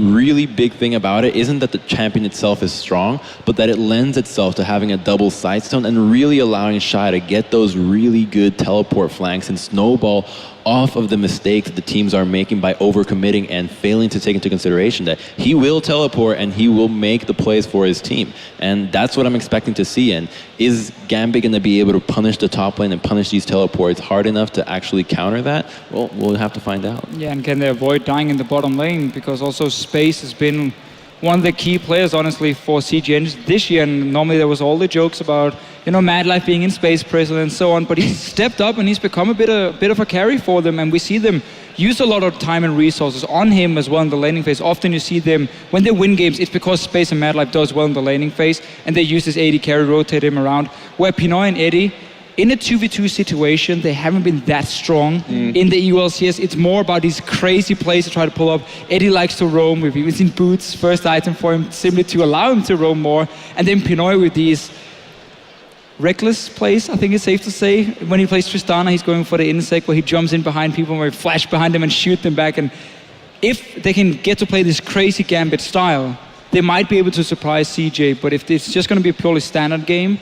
really big thing about it isn't that the champion itself is strong, but that it lends itself to having a double sidestone and really allowing Shy to get those really good teleport flanks and snowball off of the mistakes that the teams are making by overcommitting and failing to take into consideration that he will teleport and he will make the plays for his team. And that's what I'm expecting to see. And is Gambit going to be able to punish the top lane and punish these teleports hard enough to actually counter that? Well, we'll have to find out. Yeah, and can they avoid dying in the bottom lane? Because also Space has been one of the key players, honestly, for CG this year. And normally there was all the jokes about, you know, Mad Life being in Space Prison and so on. But he's stepped up and he's become a bit of a carry for them. And we see them use a lot of time and resources on him as well in the laning phase. Often you see them, when they win games, it's because Space and Mad Life does well in the laning phase. And they use this AD carry, rotate him around. Where Pinoy and Eddie, in a 2v2 situation, they haven't been that strong in the EULCS. It's more about these crazy plays to try to pull up. Eddie likes to roam. We've even seen Boots, first item for him, simply to allow him to roam more. And then Pinoy with these reckless plays, I think it's safe to say. When he plays Tristana, he's going for the insect where he jumps in behind people, where he flash behind them and shoot them back. And if they can get to play this crazy Gambit style, they might be able to surprise CJ. But if it's just going to be a purely standard game,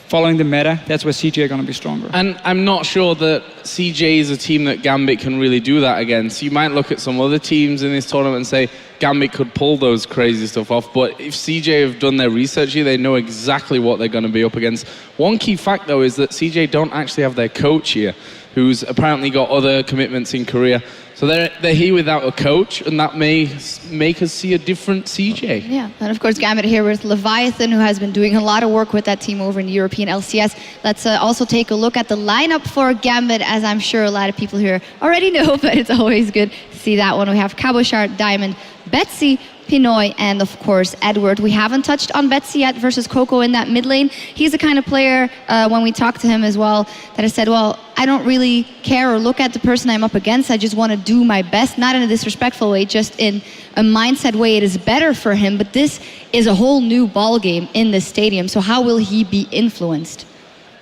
following the meta, that's where CJ are going to be stronger. And I'm not sure that CJ is a team that Gambit can really do that against. You might look at some other teams in this tournament and say Gambit could pull those crazy stuff off, but if CJ have done their research here, they know exactly what they're going to be up against. One key fact, though, is that CJ don't actually have their coach here, who's apparently got other commitments in Korea. So they're here without a coach, and that may make us see a different CJ. Yeah, and of course Gambit here with Leviathan, who has been doing a lot of work with that team over in the European LCS. Let's also take a look at the lineup for Gambit, as I'm sure a lot of people here already know, but it's always good to see that one. We have Cabochard, Diamond, Betsy, Pinoy, and of course Edward. We haven't touched on Betsy yet versus Coco in that mid lane. He's the kind of player, when we talked to him as well, that I said, well, I don't really care or look at the person I'm up against. I just want to do my best, not in a disrespectful way, just in a mindset way. It is better for him, but this is a whole new ball game in this stadium. So how will he be influenced?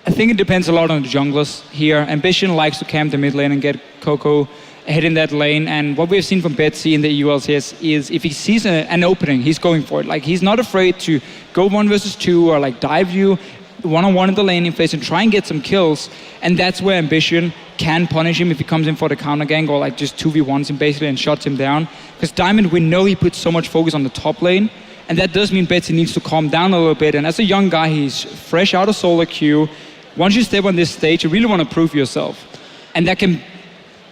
I think it depends a lot on the junglers here. Ambition likes to camp the mid lane and get Coco ahead in that lane, and what we've seen from Betsy in the EULCS is if he sees an opening, he's going for it. Like, he's not afraid to go 1 versus 2 or like dive you one-on-one in the laning phase and try and get some kills, and that's where Ambition can punish him if he comes in for the counter gang or like just 2v1s him basically and shuts him down. Because Diamond, we know he puts so much focus on the top lane, and that does mean Betsy needs to calm down a little bit, and as a young guy, he's fresh out of solo queue. Once you step on this stage, you really want to prove yourself, and that can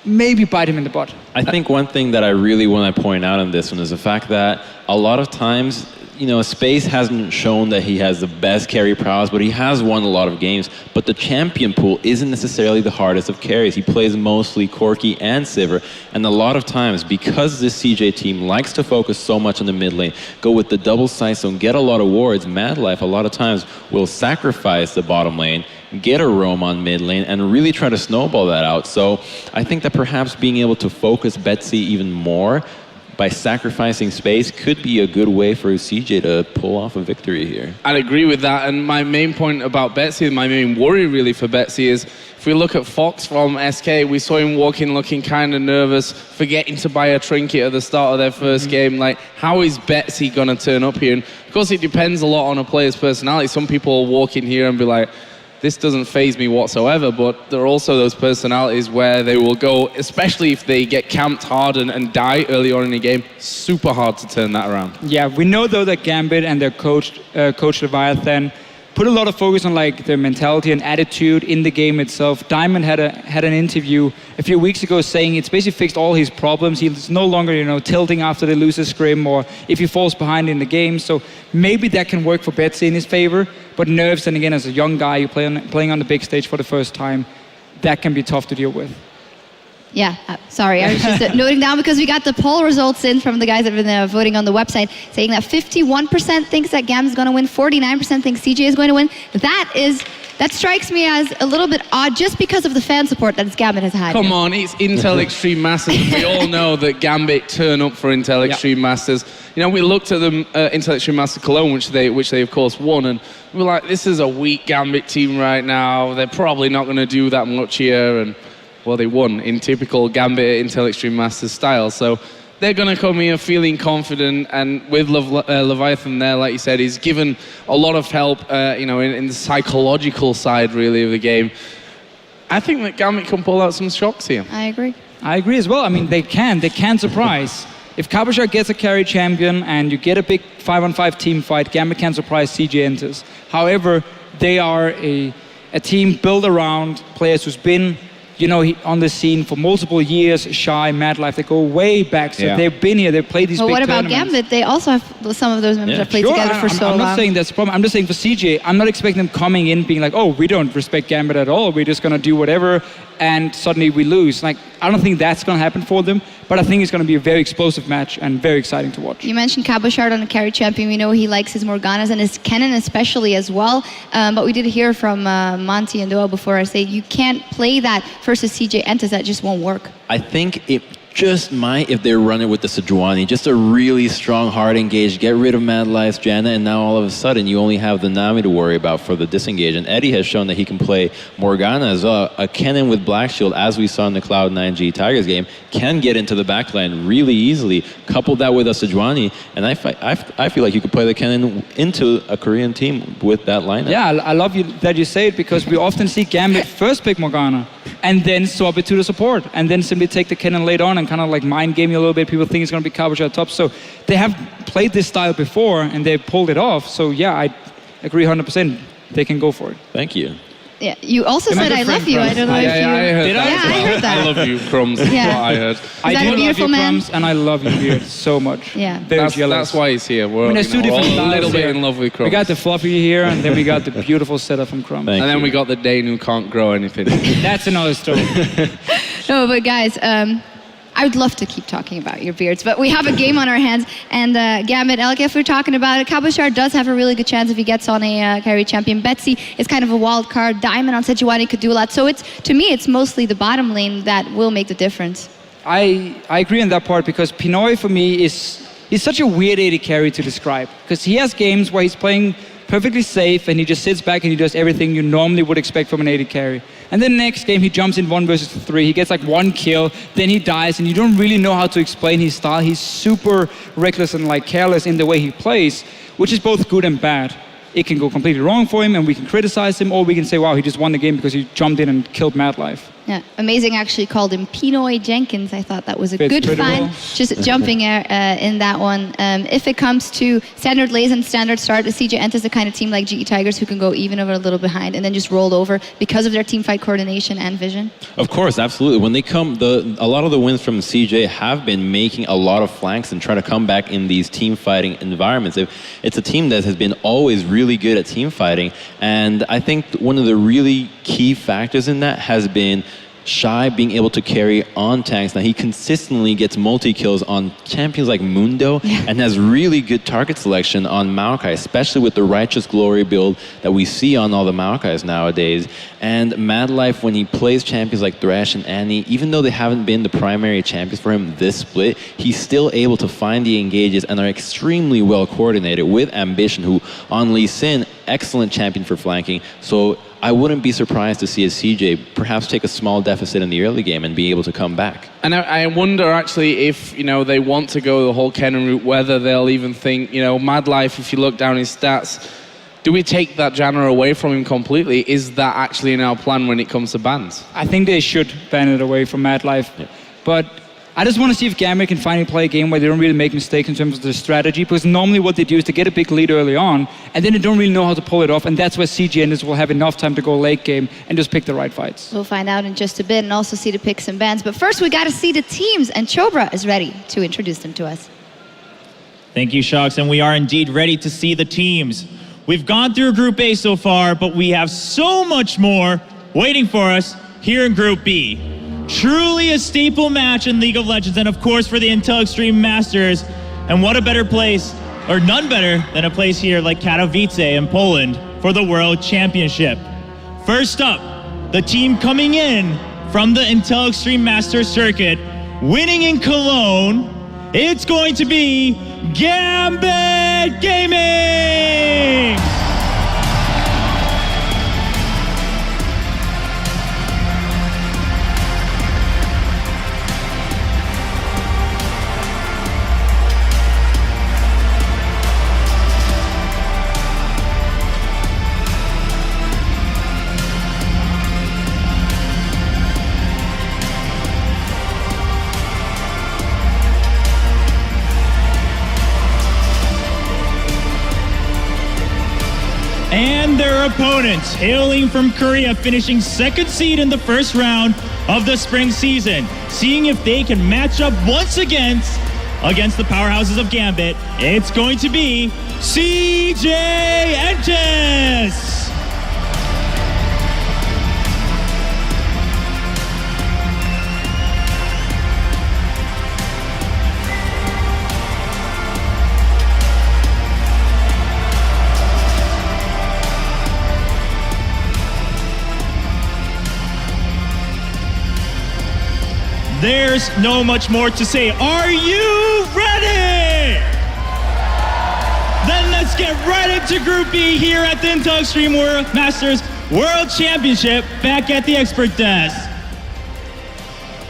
maybe bite him in the butt. I think one thing that I really want to point out on this one is the fact that a lot of times, you know, Space hasn't shown that he has the best carry prowess, but he has won a lot of games. But the champion pool isn't necessarily the hardest of carries. He plays mostly Corki and Sivir, and a lot of times, because this CJ team likes to focus so much on the mid lane, go with the double sidestone, get a lot of wards, Mad Life a lot of times will sacrifice the bottom lane, get a roam on mid lane, and really try to snowball that out. So I think that perhaps being able to focus Betsy even more by sacrificing space could be a good way for CJ to pull off a victory here. I'd agree with that, and my main point about Betsy, my main worry really for Betsy is, if we look at Fox from SK, we saw him walking looking kind of nervous, forgetting to buy a trinket at the start of their first game. Like, how is Betsy going to turn up here? And of course, it depends a lot on a player's personality. Some people will walk in here and be like, this doesn't faze me whatsoever, but there are also those personalities where they will go, especially if they get camped hard and die early on in the game, super hard to turn that around. Yeah, we know though that Gambit and their coach Leviathan put a lot of focus on like their mentality and attitude in the game itself. Diamond had an interview a few weeks ago saying it's basically fixed all his problems. He's no longer, you know, tilting after they lose a scrim or if he falls behind in the game. So maybe that can work for Betsy in his favor. But nerves, and again, as a young guy, you playing on the big stage for the first time, that can be tough to deal with. Yeah, sorry, I was just noting down because we got the poll results in from the guys that have been voting on the website, saying that 51% thinks that Gam is going to win, 49% thinks CJ is going to win. That strikes me as a little bit odd just because of the fan support that Gambit has had. Come on, it's Intel Extreme Masters. We all know that Gambit turn up for Intel Extreme Masters. You know, we looked at the Intel Extreme Master Cologne, which they of course won, and we were like, this is a weak Gambit team right now. They're probably not going to do that much here, and well, they won in typical Gambit Intel Extreme Masters style. So they're going to come here feeling confident, and with Leviathan there, like you said, he's given a lot of help, in the psychological side, really, of the game. I think that Gambit can pull out some shocks here. I agree. I agree as well. I mean, they can surprise. If Cabochard gets a carry champion and you get a big 5-on-5 team fight, Gambit can surprise CJ Entus. However, they are a team built around players who's been, on the scene for multiple years. Shy, Mad Life, they go way back. So they've been here, they've played these big tournaments. But what about Gambit? They also have some of those members that played together for so long. I'm not saying that's a problem. I'm just saying for CJ, I'm not expecting them coming in being like, oh, we don't respect Gambit at all. We're just going to do whatever, and suddenly we lose. Like, I don't think that's going to happen for them, but I think it's going to be a very explosive match and very exciting to watch. You mentioned Cabochard on the carry champion. We know he likes his Morganas and his Kennen especially as well. But we did hear from Monty and Doa before I say you can't play that versus CJ Entus. That just won't work. I think it just might if they run it with the Sejuani. Just a really strong, hard engage, get rid of Mad Life's Janna, and now all of a sudden you only have the Nami to worry about for the disengage. And Eddie has shown that he can play Morgana as well. A Kennen with Black Shield, as we saw in the Cloud9G Tigers game, can get into the backline really easily. Couple that with a Sejuani, and I feel like you could play the Kennen into a Korean team with that lineup. Yeah, I love that you say it, because we often see Gambit first pick Morgana and then swap it to the support and then simply take the Kennen later on and kind of like mind game you a little bit. People think it's going to be Cabochard top. So they have played this style before and they pulled it off. So yeah, I agree 100%. They can go for it. Thank you. Yeah, you also said I love you. I don't know if you... I heard that. Yeah, I heard that. I love you, Crumbs. Is what I heard. I that do a love beautiful you, man? Crumbs, and I love you, Beard, so much. Yeah. Very jealous. That's why he's here. We're, there's two different all a styles little bit here. in love with Crumbs. We got the fluffy here, and then we got the beautiful setup from Crumbs. Thank and then you. we got the Dane who can't grow anything. That's another story. No, but guys, I would love to keep talking about your beards, but we have a game on our hands. And Gambit, Elke, if we're talking about it, Cabochard does have a really good chance if he gets on a carry champion. Betsy is kind of a wild card. Diamond on Sejuani could do a lot. So to me, it's mostly the bottom lane that will make the difference. I agree on that part, because Pinoy for me is such a weird AD carry to describe, because he has games where he's playing perfectly safe and he just sits back and he does everything you normally would expect from an AD carry. And then next game he jumps in 1 versus 3, he gets like 1 kill, then he dies, and you don't really know how to explain his style. He's super reckless and like careless in the way he plays, which is both good and bad. It can go completely wrong for him and we can criticize him, or we can say, wow, he just won the game because he jumped in and killed Mad Life. Yeah, Amazing actually called him Pinoy Jenkins. I thought that was a Fits good pretty find, well. just jumping in that one. If it comes to standard lays and standard start, the CJ Entus is the kind of team like GE Tigers who can go even over a little behind and then just roll over because of their team fight coordination and vision. Of course, absolutely. When they come, a lot of the wins from CJ have been making a lot of flanks and trying to come back in these team fighting environments. It's a team that has been always really good at team fighting, and I think one of the really key factors in that has been Shy being able to carry on tanks. Now he consistently gets multi-kills on champions like Mundo and has really good target selection on Maokai, especially with the Righteous Glory build that we see on all the Maokais nowadays. And Mad Life, when he plays champions like Thresh and Annie, even though they haven't been the primary champions for him this split, he's still able to find the engages and are extremely well coordinated with Ambition, who on Lee Sin, excellent champion for flanking. So I wouldn't be surprised to see a CJ perhaps take a small deficit in the early game and be able to come back. And I wonder actually if, they want to go the whole Kennen route, whether they'll even think, Mad Life, if you look down his stats, do we take that Janna away from him completely? Is that actually in our plan when it comes to bans? I think they should ban it away from Mad Life. Yeah. But I just want to see if Gambit can finally play a game where they don't really make mistakes in terms of the strategy, because normally what they do is to get a big lead early on, and then they don't really know how to pull it off, and that's where CG Entus will have enough time to go late game and just pick the right fights. We'll find out in just a bit and also see the picks and bans. But first, we got to see the teams, and Chobra is ready to introduce them to us. Thank you, Shocks, and we are indeed ready to see the teams. We've gone through Group A so far, but we have so much more waiting for us here in Group B. Truly a staple match in League of Legends, and of course for the Intel Extreme Masters. And what a better place, or none better than a place here like Katowice in Poland for the World Championship. First up, the team coming in from the Intel Extreme Masters circuit, winning in Cologne, it's going to be Gambit Gaming! opponents, hailing from Korea, finishing second seed in the first round of the spring season, seeing if they can match up once against the powerhouses of Gambit. It's going to be CJ Entus. There's no much more to say. Are you ready? Then let's get right into Group B here at the Entus Extreme World Masters World Championship back at the expert desk.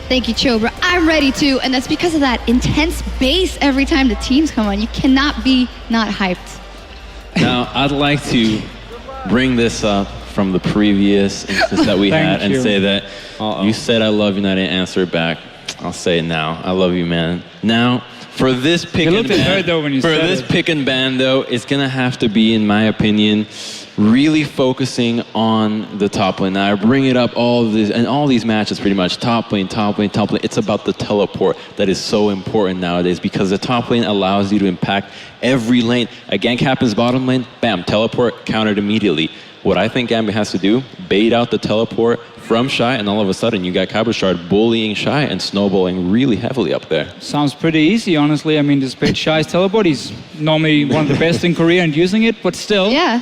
Thank you, Chobra. I'm ready too, and that's because of that intense bass every time the teams come on. You cannot be not hyped. Now, I'd like to bring this up from the previous instance that we had and say that you said I love you and I didn't answer it back. I'll say it now. I love you, man. Now, for this pick and ban, though, it's gonna have to be, in my opinion, really focusing on the top lane. Now, I bring it up all these matches, pretty much top lane. It's about the teleport that is so important nowadays because the top lane allows you to impact every lane. A gank happens bottom lane, bam, teleport, countered immediately. What I think Gambit has to do, bait out the teleport from Shy, and all of a sudden you got Cabochard bullying Shy and snowballing really heavily up there. Sounds pretty easy, honestly. I mean, despite Shy's teleport, he's normally one of the best in Korea and using it, but still. Yeah.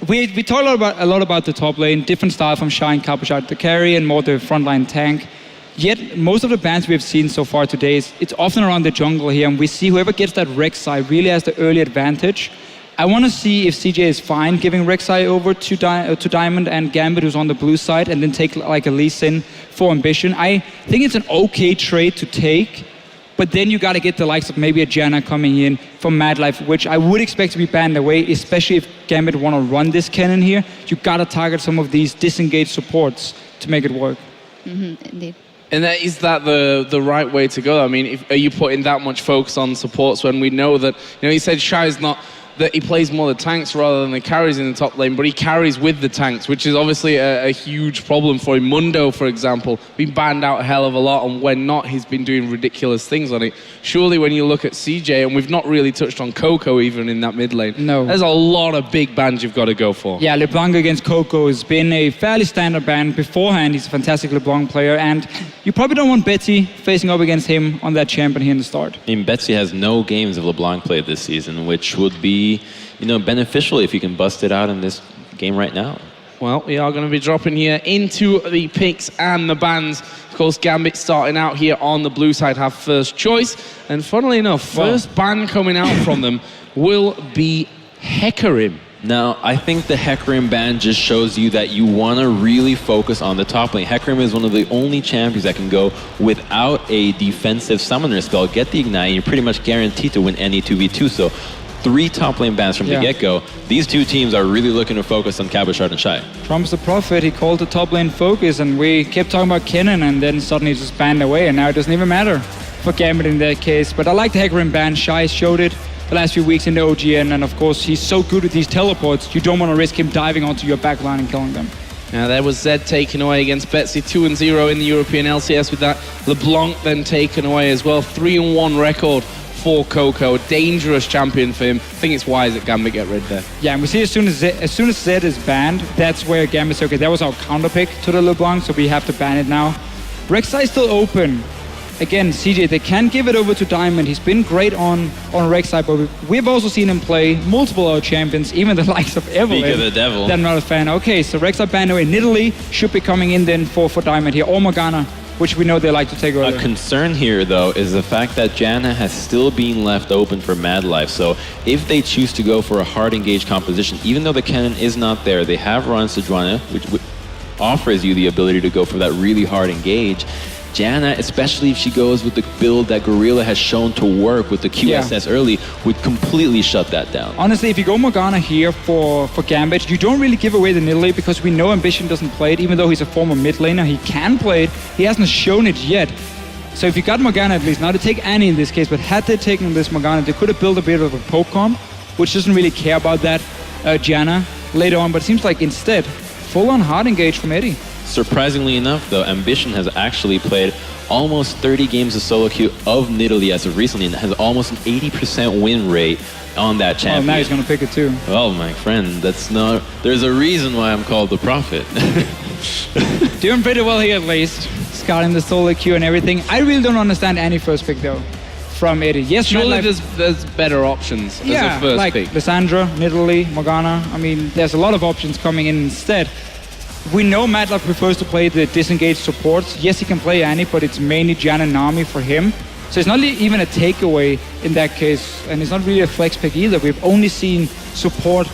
We talk a lot about the top lane, different style from Shy and Cabochard, the carry and more the frontline tank. Yet, most of the bans we've seen so far today, it's often around the jungle here, and we see whoever gets that Rek'Sai really has the early advantage. I want to see if CJ is fine giving Rek'Sai over to Diamond and Gambit, who's on the blue side, and then take like a Lee Sin for Ambition. I think it's an okay trade to take, but then you got to get the likes of maybe a Janna coming in from Mad Life, which I would expect to be banned away, especially if Gambit want to run this cannon here. You got to target some of these disengaged supports to make it work. Indeed. And is that the right way to go? I mean, are you putting that much focus on supports when we know that, you said Shy's not, that he plays more the tanks rather than the carries in the top lane, but he carries with the tanks, which is obviously a huge problem for him. Mundo, for example, been banned out a hell of a lot, and when not, he's been doing ridiculous things on it. Surely when you look at CJ, and we've not really touched on Coco even in that mid lane, no, there's a lot of big bans you've got to go for. Yeah, LeBlanc against Coco has been a fairly standard ban beforehand. He's a fantastic LeBlanc player, and you probably don't want Betsy facing up against him on that champion here in the start. I mean, Betsy has no games of LeBlanc played this season, which would be beneficial if you can bust it out in this game right now. Well, we are going to be dropping here into the picks and the bans. Of course, Gambit starting out here on the blue side have first choice. And funnily enough, first ban coming out from them will be Hecarim. Now, I think the Hecarim ban just shows you that you want to really focus on the top lane. Hecarim is one of the only champions that can go without a defensive summoner spell, get the Ignite, and you're pretty much guaranteed to win any 2v2. So 3 top lane bans from the get-go. These two teams are really looking to focus on Cabochard and Shy. Trump's the prophet. He called the top lane focus, and we kept talking about Kennen, and then suddenly it's just banned away, and now it doesn't even matter for Gambit in that case. But I like the Hecarim ban. Shy showed it the last few weeks in the OGN, and of course, he's so good with these teleports, you don't want to risk him diving onto your backline and killing them. Now there was Zed taken away against Betsy, 2-0 in the European LCS with that. LeBlanc then taken away as well, 3-1 record for Coco, a dangerous champion for him. I think it's wise that Gambit get rid there. Yeah, and we see as soon as Zed is banned, that's where Gambit says, okay, that was our counter pick to the LeBlanc, so we have to ban it now. Rek'Sai is still open. Again, CJ, they can give it over to Diamond. He's been great on Rek'Sai, but we've also seen him play multiple other champions, even the likes of Evelyn. Speak of the devil. That I'm not a fan. Okay, so Rek'Sai banned away. Nidalee should be coming in then for Diamond here, or Morgana, which we know they like to take over. A concern here, though, is the fact that Janna has still been left open for Mad Life. So if they choose to go for a hard engaged composition, even though the cannon is not there, they have run Sejuani, which offers you the ability to go for that really hard engage. Janna, especially if she goes with the build that Gorilla has shown to work with the QSS early, would completely shut that down. Honestly, if you go Morgana here for Gambit, you don't really give away the Nidalee because we know Ambition doesn't play it, even though he's a former mid laner. He can play it. He hasn't shown it yet. So if you got Morgana at least, now to take Annie in this case, but had they taken this Morgana, they could have built a bit of a poke comp, which doesn't really care about that Janna. later on. But it seems like instead, full-on hard engage from Eddie. Surprisingly enough, though, Ambition has actually played almost 30 games of solo queue of Nidalee as of recently and has almost an 80% win rate on that champion. Oh, now he's going to pick it too. Well, my friend, that's not... There's a reason why I'm called the Prophet. Doing pretty well here at least. Scouting the solo queue and everything. I really don't understand any first pick though from Eddie. Yes, Surely MetLife, there's better options as a first like pick. Lissandra, Nidalee, Morgana. I mean, there's a lot of options coming in instead. We know MetLife prefers to play the disengaged supports. Yes, he can play Annie, but it's mainly Jan and Nami for him. So it's not even a takeaway in that case, and it's not really a flex pick either. We've only seen support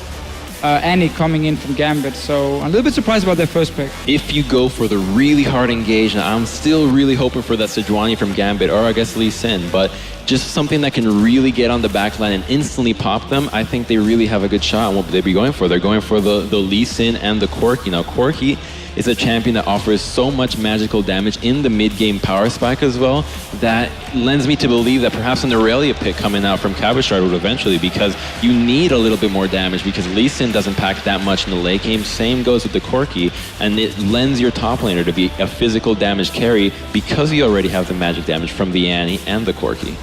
Annie coming in from Gambit, so I'm a little bit surprised about their first pick. If you go for the really hard engage, now I'm still really hoping for that Sejuani from Gambit, or I guess Lee Sin, but just something that can really get on the back line and instantly pop them, I think they really have a good shot on what they'd be going for. They're going for the Lee Sin and the Corki. Now, Corki is a champion that offers so much magical damage in the mid-game power spike as well that lends me to believe that perhaps an Aurelia pick coming out from Cabashard would eventually, because you need a little bit more damage because Lee Sin doesn't pack that much in the late game. Same goes with the Corki, and it lends your top laner to be a physical damage carry because you already have the magic damage from the Annie and the Corki.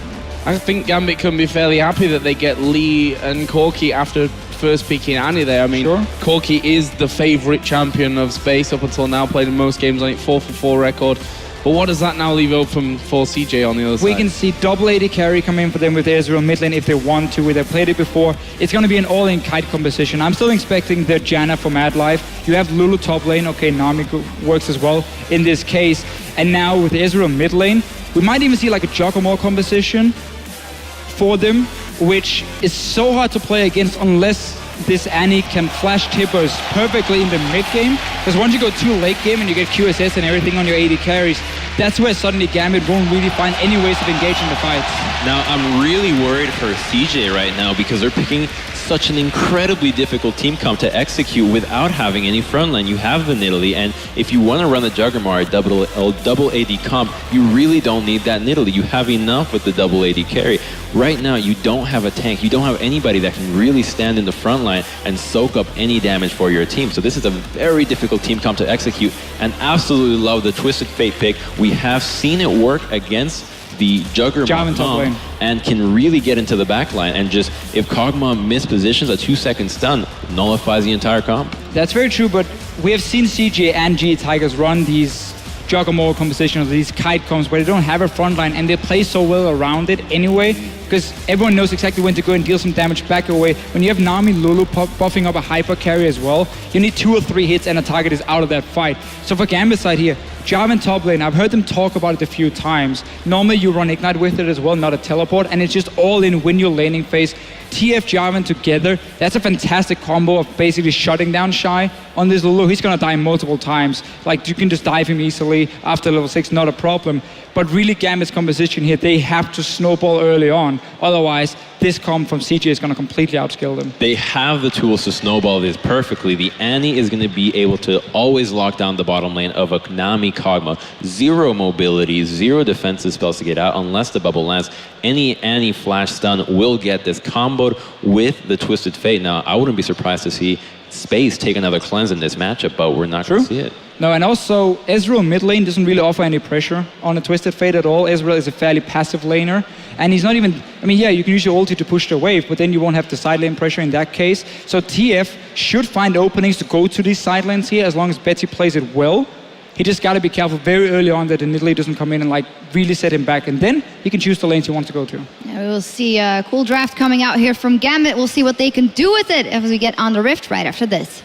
I think Gambit can be fairly happy that they get Lee and Corki after first picking Annie there. I mean, Sure. Corki is the favorite champion of Space up until now, played in most games on it, 4-for-4 record. But what does that now leave open for CJ on the other side? We can see double AD carry come in for them with Ezreal mid lane if they want to. They've played it before. It's going to be an all-in kite composition. I'm still expecting the Janna for Mad Life. You have Lulu top lane. Okay, Nami works as well in this case. And now with Ezreal mid lane, we might even see like a Giacomo composition for them, which is so hard to play against unless this Annie can flash tippers perfectly in the mid game. Because once you go too late game and you get QSS and everything on your AD carries, that's where suddenly Gambit won't really find any ways of engaging the fights. Now, I'm really worried for CJ right now because they're picking such an incredibly difficult team comp to execute without having any frontline. You have the Nidalee, and if you want to run the Juggernaut double AD comp, you really don't need that Nidalee. You have enough with the double AD carry. Right now, you don't have a tank. You don't have anybody that can really stand in the front line and soak up any damage for your team. So this is a very difficult team comp to execute, and absolutely love the Twisted Fate pick. We have seen it work against the Juggernaut Jarvan top lane. and can really get into the back line, and just if Kog'Maw mispositions a 2-second stun, nullifies the entire comp. That's very true, but we have seen CJ and G Tigers run these Giacomo compositions, these kite comps where they don't have a front line and they play so well around it anyway, because everyone knows exactly when to go and deal some damage back away. When you have Nami Lulu buffing up a hyper carry as well, you need 2 or 3 hits and a target is out of that fight. So for Gambit side here, Jarvan top lane, I've heard them talk about it a few times. Normally you run Ignite with it as well, not a teleport, and it's just all in win your laning phase. TF Jarvan together, that's a fantastic combo of basically shutting down Shy on this Lulu. He's gonna die multiple times. Like, you can just dive him easily after level 6, not a problem. But really Gambit's composition here, they have to snowball early on. Otherwise, this comp from CJ is gonna completely outskill them. They have the tools to snowball this perfectly. The Annie is going to be able to always lock down the bottom lane of a Nami Kog'Maw. 0 mobility, 0 defensive spells to get out unless the bubble lands. Any Annie flash stun will get this comboed with the Twisted Fate. Now, I wouldn't be surprised to see Space take another cleanse in this matchup, but we're not going to see it. No, and also Ezreal mid lane doesn't really offer any pressure on a Twisted Fate at all. Ezreal is a fairly passive laner, and he's not even, I mean, yeah, you can use your ulti to push the wave, but then you won't have the side lane pressure in that case. So TF should find openings to go to these side lanes here as long as Betsy plays it well. He just got to be careful very early on that the Nidalee doesn't come in and like really set him back, and then he can choose the lanes he wants to go to. Yeah, we will see a cool draft coming out here from Gambit. We'll see what they can do with it as we get on the Rift right after this.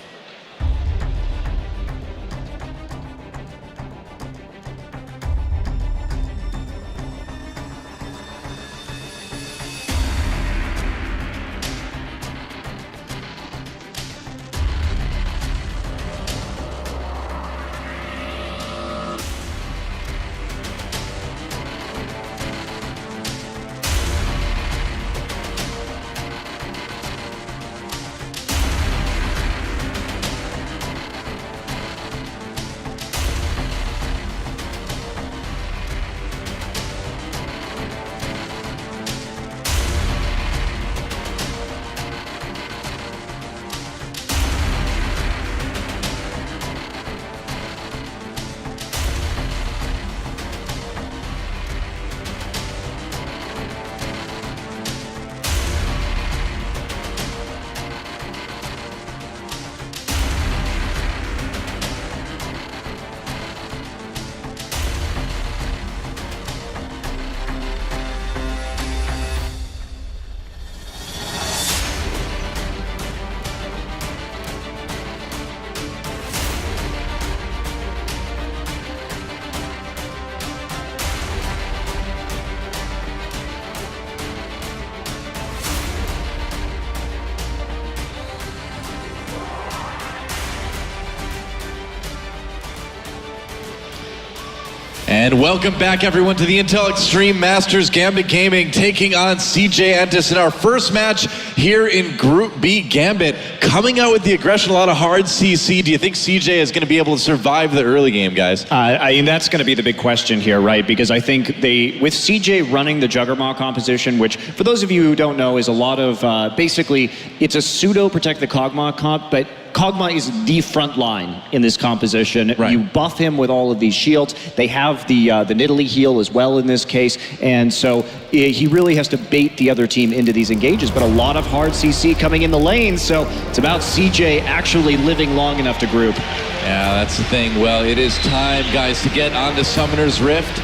And welcome back, everyone, to the Intel Extreme Masters. Gambit Gaming taking on CJ Entus in our first match here in Group B. Gambit coming out with the aggression, a lot of hard CC. Do you think CJ is going to be able to survive the early game, guys? I mean, that's going to be the big question here, right? Because I think with CJ running the Juggernaut composition, which for those of you who don't know is a lot of, basically, it's a pseudo protect the Kog'Maw comp, but Kog'Maw is the front line in this composition. Right. You buff him with all of these shields. They have the Nidalee heal as well in this case, and so he really has to bait the other team into these engages, but a lot of hard CC coming in the lane, so it's about CJ actually living long enough to group. Yeah, that's the thing. Well, it is time, guys, to get on to Summoner's Rift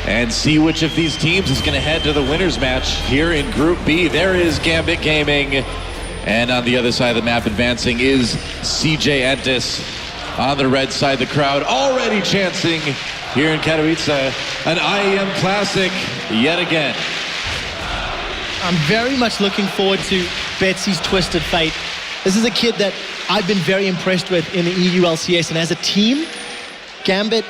and see which of these teams is going to head to the winner's match here in Group B. There is Gambit Gaming. And on the other side of the map advancing is CJ Entus. On the red side, the crowd already chanting here in Katowice, an IEM Classic yet again. I'm very much looking forward to Betsy's Twisted Fate. This is a kid that I've been very impressed with in the EU LCS, and as a team, Gambit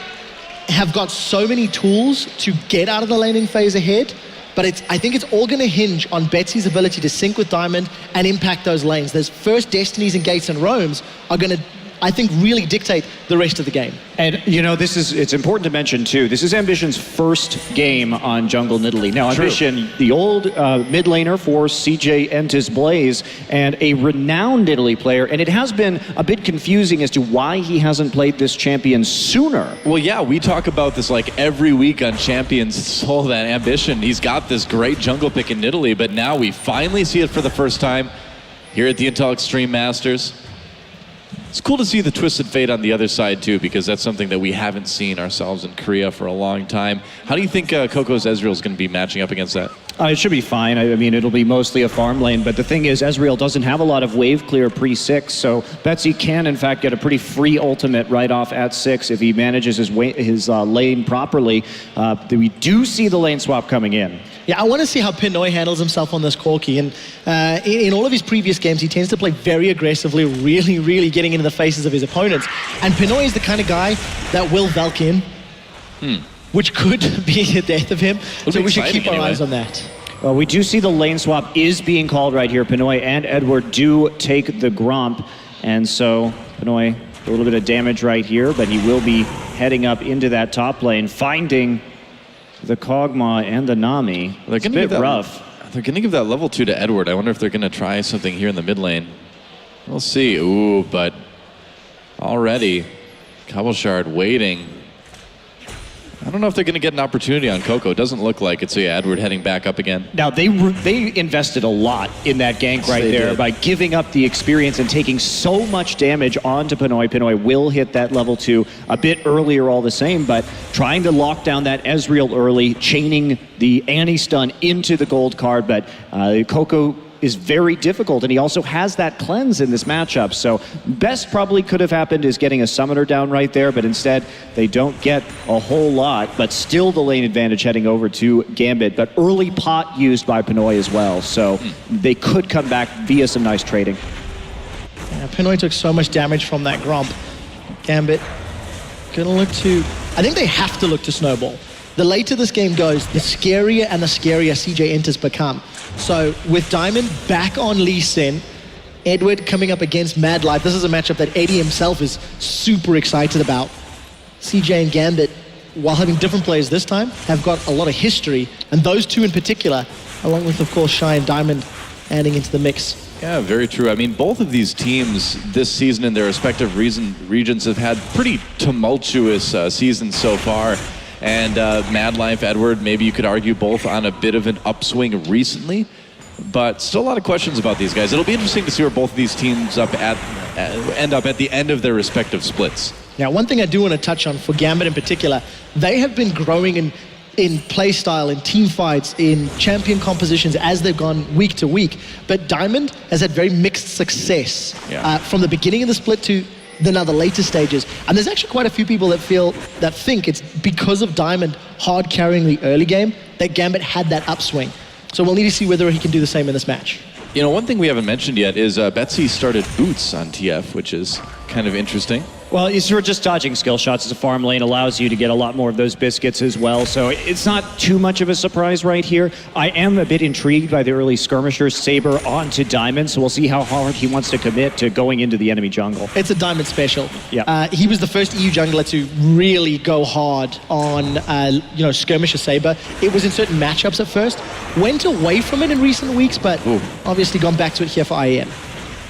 have got so many tools to get out of the laning phase ahead. But I think it's all going to hinge on Betsy's ability to sync with Diamond and impact those lanes. Those first Destinies and Gates and Roams are going to, I think, really dictate the rest of the game. And, you know, it's important to mention, too, this is Ambition's first game on Jungle Nidalee. Now, Ambition, the old mid laner for CJ Entus Blaze, and a renowned Nidalee player, and it has been a bit confusing as to why he hasn't played this champion sooner. Well, yeah, we talk about this like every week on Champions. So that Ambition, he's got this great jungle pick in Nidalee, but now we finally see it for the first time here at the Intel Extreme Masters. It's cool to see the Twisted Fate on the other side, too, because that's something that we haven't seen ourselves in Korea for a long time. How do you think Coco's Ezreal is going to be matching up against that? It should be fine. I mean, it'll be mostly a farm lane, but the thing is, Ezreal doesn't have a lot of wave clear pre-6, so Betsy can, in fact, get a pretty free ultimate right off at 6 if he manages his lane properly. We do see the lane swap coming in. Yeah, I want to see how Pinoy handles himself on this Corki. And in all of his previous games, he tends to play very aggressively, really, really getting into the faces of his opponents. And Pinoy is the kind of guy that will Valk in, which could be the death of him. So we should keep our eyes on that. Well, we do see the lane swap is being called right here. Pinoy and Edward do take the Gromp. And so Pinoy, a little bit of damage right here, but he will be heading up into that top lane, finding the Kog'Maw and the Nami. It's a bit rough. They're going to give that level 2 to Edward. I wonder if they're going to try something here in the mid lane. We'll see. Ooh, but already Cabochard waiting. I don't know if they're going to get an opportunity on Coco. It doesn't look like it. So yeah, Edward heading back up again. Now, they invested a lot in that gank right there by giving up the experience and taking so much damage onto Pinoy. Pinoy will hit that level 2 a bit earlier all the same, but trying to lock down that Ezreal early, chaining the anti-stun into the gold card, but Coco is very difficult, and he also has that cleanse in this matchup. So best probably could have happened is getting a summoner down right there, but instead they don't get a whole lot, but still the lane advantage heading over to Gambit, but early pot used by Pinoy as well, so they could come back via some nice trading. Yeah, Pinoy took so much damage from that Gromp. Gambit gonna look to, I think they have to look to snowball. The later this game goes, the scarier and the scarier CJ Entus become. So with Diamond back on Lee Sin, Edward coming up against Mad Life, this is a matchup that Eddie himself is super excited about. CJ and Gambit, while having different players this time, have got a lot of history, and those two in particular, along with, of course, Shy and Diamond adding into the mix. Yeah, very true. I mean, both of these teams this season in their respective regions have had pretty tumultuous seasons so far. And Mad Life, Edward, maybe you could argue both on a bit of an upswing recently, but still a lot of questions about these guys. It'll be interesting to see where both of these teams end up at the end of their respective splits. Now, one thing I do want to touch on for Gambit in particular, they have been growing in play style, in team fights, in champion compositions as they've gone week to week. But Diamond has had very mixed success from the beginning of the split to the later stages. And there's actually quite a few people that think it's because of Diamond hard carrying the early game that Gambit had that upswing. So we'll need to see whether he can do the same in this match. You know, one thing we haven't mentioned yet is Betsy started boots on TF, which is kind of interesting. Well, it's you're just dodging skill shots as a farm lane allows you to get a lot more of those biscuits as well, so it's not too much of a surprise right here. I am a bit intrigued by the early skirmishers, Saber onto Diamond, so we'll see how hard he wants to commit to going into the enemy jungle. It's a Diamond special. Yeah. He was the first EU jungler to really go hard on, skirmisher Saber. It was in certain matchups at first. Went away from it in recent weeks, but obviously gone back to it here for IEN.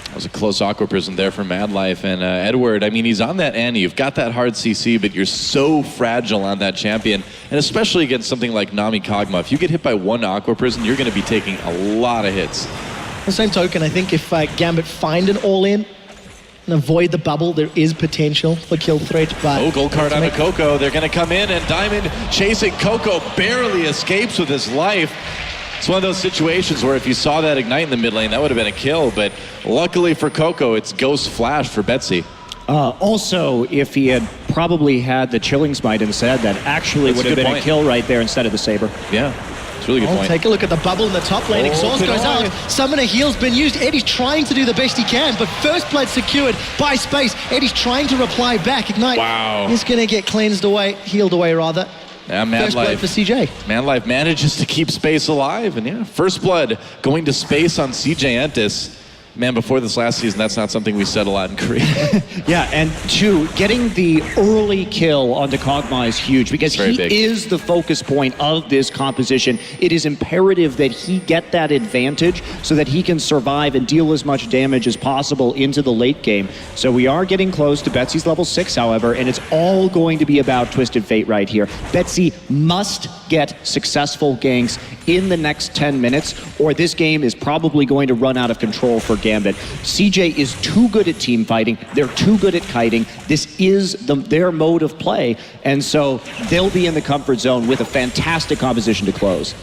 That was a close Aqua Prison there for Mad Life. And Edward, I mean, he's on that Annie. You've got that hard CC, but you're so fragile on that champion. And especially against something like Nami Kog'Maw. If you get hit by one Aqua Prison, you're going to be taking a lot of hits. On the same token, I think if Gambit find an all-in and avoid the bubble, there is potential for kill threat. But gold card on Coco. They're going to come in, and Diamond chasing Coco barely escapes with his life. It's one of those situations where if you saw that ignite in the mid lane, that would have been a kill, but luckily for Coco, it's Ghost Flash for Betsy. Also, if he had probably had the Chilling Smite instead, that actually would have been a kill right there instead of the Saber. Yeah, it's a really good point. Take a look at the bubble in the top lane. Exhaust goes out. Summoner heal's been used. Eddie's trying to do the best he can, but first blood secured by Space. Eddie's trying to reply back. Ignite. Wow. He's going to get cleansed away, healed away rather. Yeah, First blood for CJ. Mad Life manages to keep Space alive, and yeah, first blood going to Space on CJ Entus. Man, before this last season, that's not something we said a lot in Korea. Yeah, and two, getting the early kill onto Kog'Maw is huge because he is the focus point of this composition. It is imperative that he get that advantage so that he can survive and deal as much damage as possible into the late game. So we are getting close to Betsy's level 6, however, and it's all going to be about Twisted Fate right here. Betsy must get successful ganks in the next 10 minutes, or this game is probably going to run out of control for Gambit. CJ is too good at team fighting. They're too good at kiting. This is their mode of play, and so they'll be in the comfort zone with a fantastic composition to close.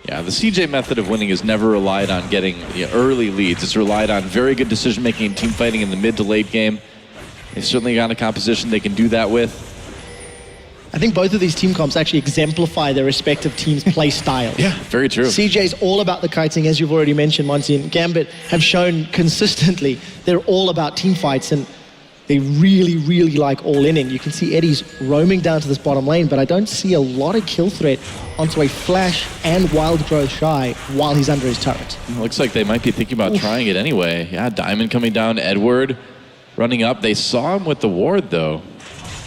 Yeah, the CJ method of winning is never relied on getting early leads. It's relied on very good decision-making and team fighting in the mid to late game. They've certainly got a composition they can do that with. I think both of these team comps actually exemplify their respective teams' play styles. Yeah, very true. CJ's all about the kiting, as you've already mentioned, Monty, and Gambit have shown consistently they're all about team fights, and they really, really like all-in. You can see Eddie's roaming down to this bottom lane, but I don't see a lot of kill threat onto a Flash and Wild Growth Shy while he's under his turret. It looks like they might be thinking about trying it anyway. Yeah, Diamond coming down, Edward running up. They saw him with the ward, though.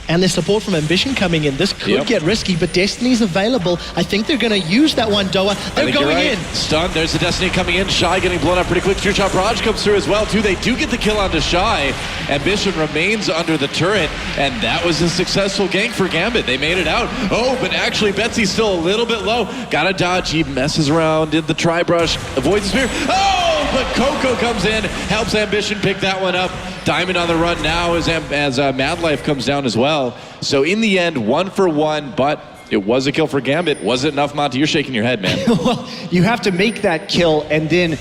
And there's support from Ambition coming in. This could get risky, but Destiny's available. I think they're going to use that one, Doa. They're going in. Stunned. There's the Destiny coming in. Shy getting blown up pretty quick. True Shot Barrage comes through as well, too. They do get the kill onto Shy. Ambition remains under the turret, and that was a successful gank for Gambit. They made it out. Oh, but actually, Betsy's still a little bit low. Gotta dodge. He messes around, did the tri-brush, avoids the spear. Oh, but Coco comes in, helps Ambition pick that one up. Diamond on the run now as Mad Life comes down as well. So in the end, 1 for 1, but it was a kill for Gambit. Was it enough, Monty? You're shaking your head, man. Well, you have to make that kill and then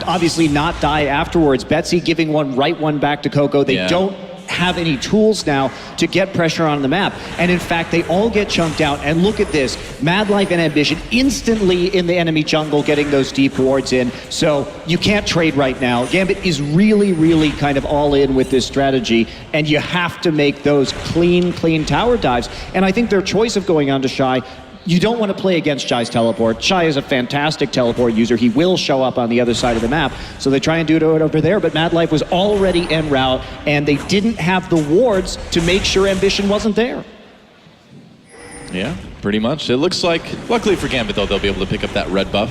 obviously not die afterwards. Betsy giving one back to Coco. They don't have any tools now to get pressure on the map. And in fact, they all get chunked out. And look at this. Mad Life and Ambition instantly in the enemy jungle getting those deep wards in. So you can't trade right now. Gambit is really, really kind of all in with this strategy. And you have to make those clean tower dives. And I think their choice of going on to Shy, you don't want to play against Shy's teleport. Shy is a fantastic teleport user. He will show up on the other side of the map. So they try and do it over there, but Mad Life was already en route, and they didn't have the wards to make sure Ambition wasn't there. Yeah, pretty much. It looks like, luckily for Gambit, though, they'll be able to pick up that red buff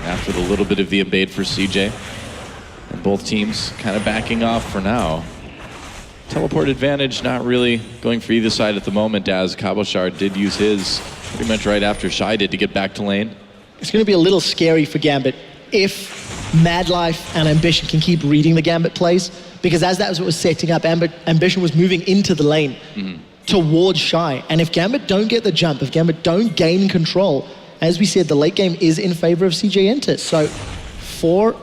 after the little bit of the invade for CJ. And both teams kind of backing off for now. Teleport advantage not really going for either side at the moment, as Cabochard did use his pretty much right after Shy did to get back to lane. It's going to be a little scary for Gambit if Mad Life and Ambition can keep reading the Gambit plays, because as that was what was setting up, Ambition was moving into the lane towards Shy. And if Gambit don't get the jump, if Gambit don't gain control, as we said, the late game is in favor of CJ Entus. So for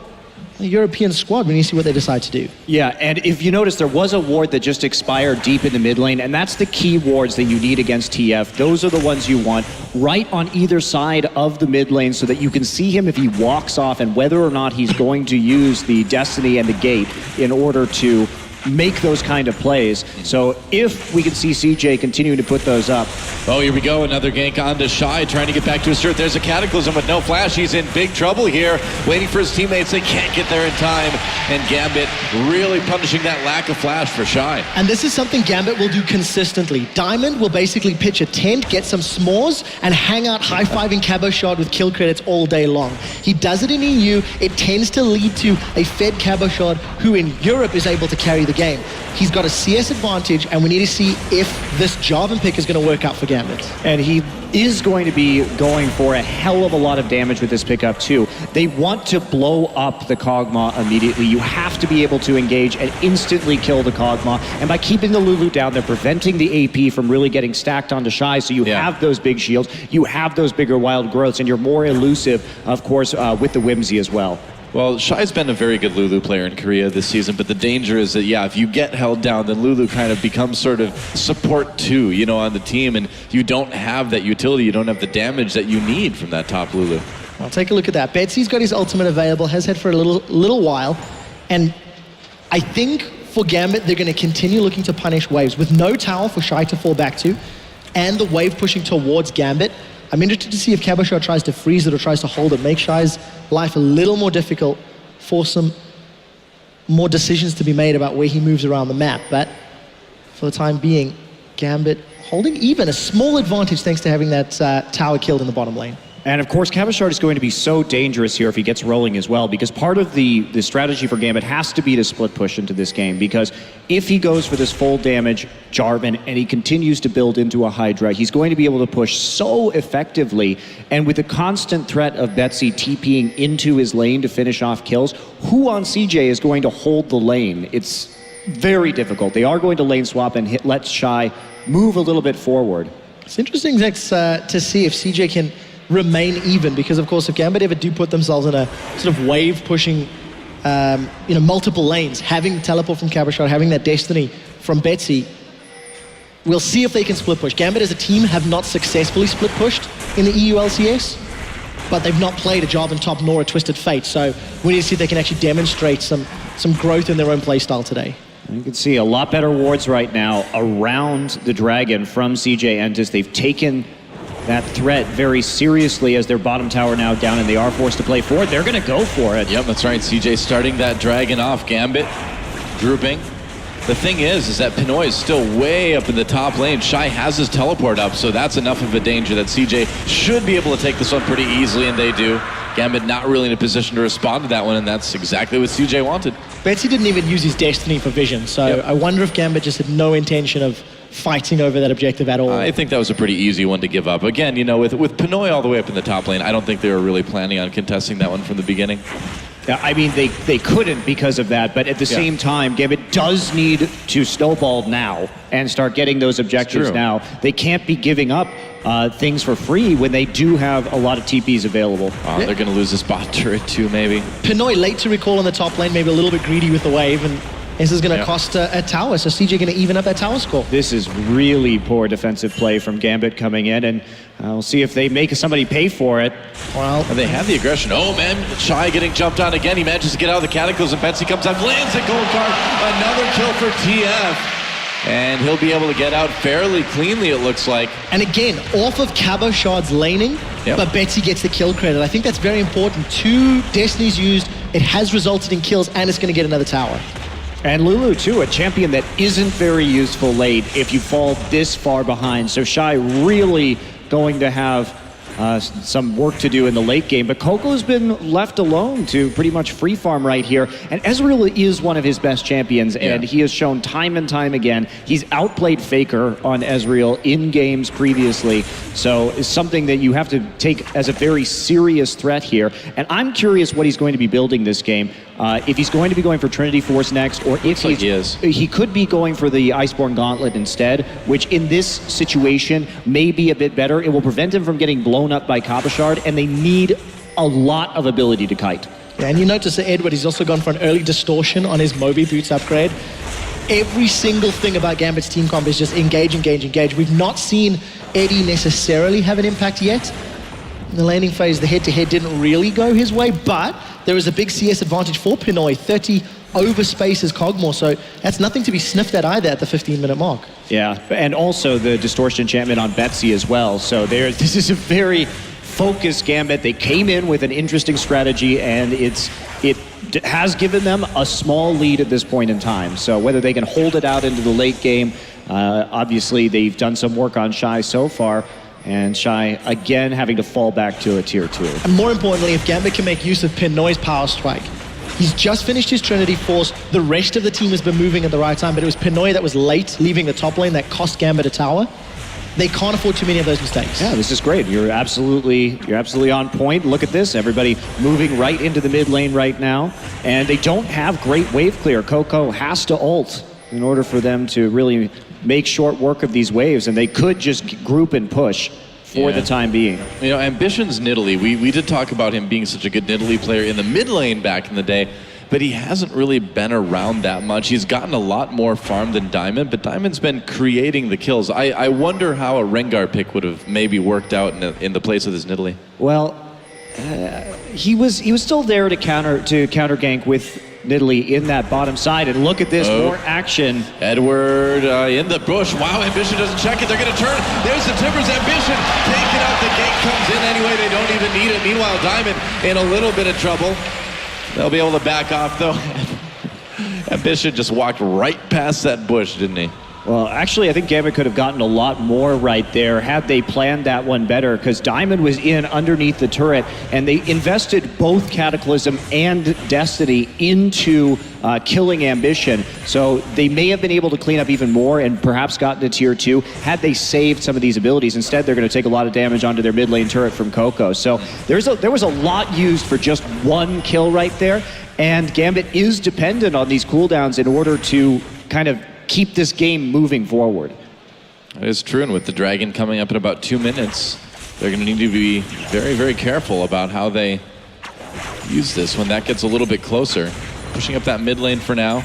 a European squad, we need to see what they decide to do. Yeah, and if you notice, there was a ward that just expired deep in the mid lane, and that's the key wards that you need against TF. Those are the ones you want right on either side of the mid lane so that you can see him if he walks off and whether or not he's going to use the Destiny and the Gate in order to make those kind of plays. So if we can see CJ continuing to put those up. Oh, here we go. Another gank on to Shy, trying to get back to his turret. There's a Cataclysm with no flash. He's in big trouble here, waiting for his teammates. They can't get there in time. And Gambit really punishing that lack of flash for Shy. And this is something Gambit will do consistently. Diamond will basically pitch a tent, get some s'mores, and hang out high-fiving Cabo Shard with kill credits all day long. He does it in EU. It tends to lead to a fed Cabo Shard who in Europe is able to carry the game. He's got a CS advantage, and we need to see if this Jarvan pick is going to work out for Gambit. And he is going to be going for a hell of a lot of damage with this pickup too. They want to blow up the Kog'Maw immediately. You have to be able to engage and instantly kill the Kog'Maw. And by keeping the Lulu down, they're preventing the AP from really getting stacked onto Shy, so you have those big shields, you have those bigger wild growths, and you're more elusive, of course, with the Whimsy as well. Well, Shy's been a very good Lulu player in Korea this season, but the danger is that, if you get held down, then Lulu kind of becomes sort of support too, on the team, and you don't have that utility, you don't have the damage that you need from that top Lulu. Well, take a look at that. Betsy's got his ultimate available, has had for a little while, and I think for Gambit, they're going to continue looking to punish waves with no tower for Shy to fall back to, and the wave pushing towards Gambit. I'm interested to see if Cabo Shard tries to freeze it or tries to hold it, make Shy's life a little more difficult, force some more decisions to be made about where he moves around the map. But for the time being, Gambit holding even a small advantage thanks to having that tower killed in the bottom lane. And of course, Cabo Shard is going to be so dangerous here if he gets rolling as well, because part of the strategy for Gambit has to be to split push into this game, because if he goes for this full damage Jarvan and he continues to build into a Hydra, he's going to be able to push so effectively, and with the constant threat of Betsy TPing into his lane to finish off kills, who on CJ is going to hold the lane? It's very difficult. They are going to lane swap and let Shy move a little bit forward. It's interesting to see if CJ can remain even, because of course if Gambit ever do put themselves in a sort of wave pushing multiple lanes, having teleport from Cabo Shard, having that destiny from Betsy, we'll see if they can split push. Gambit as a team have not successfully split pushed in the EU LCS, but they've not played a Jarvan top nor a Twisted Fate, so we need to see if they can actually demonstrate some growth in their own playstyle today. You can see a lot better wards right now around the Dragon from CJ Entus. They've taken that threat very seriously as their bottom tower now down, and they are forced to play forward. They're going to go for it. Yep, that's right. CJ starting that Dragon off. Gambit grouping. The thing is that Pinoy is still way up in the top lane. Shy has his teleport up, so that's enough of a danger that CJ should be able to take this one pretty easily, and they do. Gambit not really in a position to respond to that one, and that's exactly what CJ wanted. Betsy didn't even use his destiny for vision, so I wonder if Gambit just had no intention of fighting over that objective at all. I think that was a pretty easy one to give up. Again, with Pinoy all the way up in the top lane, I don't think they were really planning on contesting that one from the beginning. I mean, they couldn't because of that, but at the same time, Gambit does need to snowball now and start getting those objectives now. They can't be giving up things for free when they do have a lot of TPs available. They're going to lose this bot turret too, maybe. Pinoy late to recall on the top lane, maybe a little bit greedy with the wave, and this is going to cost a tower, so CJ going to even up that tower score. This is really poor defensive play from Gambit coming in, and we'll see if they make somebody pay for it. Well, and they have the aggression. Oh man, Shy getting jumped on again. He manages to get out of the Cataclysm. Betsy comes out, lands a gold card. Another kill for TF. And he'll be able to get out fairly cleanly, it looks like. And again, off of Cabo Shard's laning, but Betsy gets the kill credit. I think that's very important. 2 Destinies used, it has resulted in kills, and it's going to get another tower. And Lulu, too, a champion that isn't very useful late if you fall this far behind. So Shy really going to have some work to do in the late game. But Coco's been left alone to pretty much free farm right here. And Ezreal is one of his best champions, and he has shown time and time again he's outplayed Faker on Ezreal in games previously. So it's something that you have to take as a very serious threat here. And I'm curious what he's going to be building this game. If he's going to be going for Trinity Force next, or if he could be going for the Iceborne Gauntlet instead, which in this situation may be a bit better. It will prevent him from getting blown up by Cabo Shard, and they need a lot of ability to kite. Yeah, and you notice that Edward, he's also gone for an early distortion on his Moby Boots upgrade. Every single thing about Gambit's team comp is just engage, engage, engage. We've not seen Eddie necessarily have an impact yet. In the landing phase, the head-to-head didn't really go his way, but there is a big CS advantage for Pinoy. 30 overspaces Cogmore, so that's nothing to be sniffed at either at the 15-minute mark. Yeah, and also the distortion enchantment on Betsy as well. So this is a very focused Gambit. They came in with an interesting strategy, and it has given them a small lead at this point in time. So whether they can hold it out into the late game, obviously they've done some work on Shy so far, and Shy again having to fall back to a tier 2. And more importantly, if Gambit can make use of Pinoy's power strike, he's just finished his Trinity Force. The rest of the team has been moving at the right time, but it was Pinoy that was late leaving the top lane that cost Gambit a tower. They can't afford too many of those mistakes. Yeah, this is great. You're absolutely on point. Look at this. Everybody moving right into the mid lane right now. And they don't have great wave clear. Coco has to ult in order for them to really make short work of these waves, and they could just group and push for the time being. You know, Ambition's Nidalee, we did talk about him being such a good Nidalee player in the mid lane back in the day, but he hasn't really been around that much. He's gotten a lot more farm than Diamond, but Diamond's been creating the kills. I wonder how a Rengar pick would have maybe worked out in the place of this Nidalee. Well, he was still there to counter gank with Nidalee in that bottom side, and look at this, more action. Edward in the bush. Wow, Ambition doesn't check it. They're going to turn. There's the Timbers. Ambition taking out. The gank comes in anyway. They don't even need it. Meanwhile, Diamond in a little bit of trouble. They'll be able to back off, though. Ambition just walked right past that bush, didn't he? Well, actually, I think Gambit could have gotten a lot more right there had they planned that one better, because Diamond was in underneath the turret, and they invested both Cataclysm and Destiny into killing Ambition. So they may have been able to clean up even more and perhaps gotten to tier 2 had they saved some of these abilities. Instead, they're going to take a lot of damage onto their mid lane turret from Coco. So there was a lot used for just one kill right there, and Gambit is dependent on these cooldowns in order to kind of keep this game moving forward. That is true, and with the Dragon coming up in about 2 minutes, they're going to need to be very, very careful about how they use this when that gets a little bit closer. Pushing up that mid lane for now.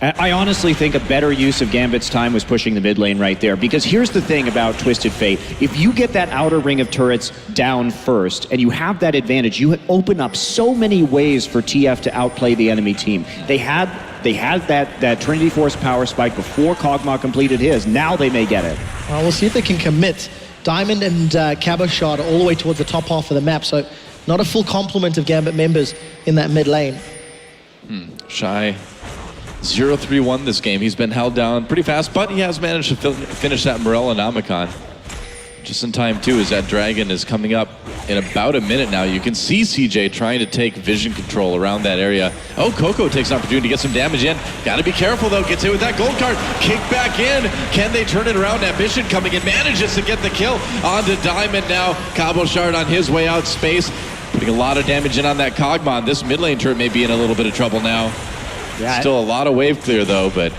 I honestly think a better use of Gambit's time was pushing the mid lane right there, because here's the thing about Twisted Fate. If you get that outer ring of turrets down first and you have that advantage, you open up so many ways for TF to outplay the enemy team. They had that Trinity Force power spike before Kog'Maw completed his. Now they may get it. Well, we'll see if they can commit. Diamond and Cabochard are all the way towards the top half of the map, so not a full complement of Gambit members in that mid lane. Shy 0-3-1 this game. He's been held down pretty fast, but he has managed to finish that Morellonomicon. Just in time, too, as that Dragon is coming up in about a minute now. You can see CJ trying to take vision control around that area. Oh, Coco takes an opportunity to get some damage in. Got to be careful, though. Gets hit with that gold card. Kick back in. Can they turn it around? Ambition coming in. Manages to get the kill onto Diamond now. Cabochard on his way out. Space putting a lot of damage in on that Kog'Maw. This mid lane turret may be in a little bit of trouble now. Yeah, still a lot of wave clear, though, but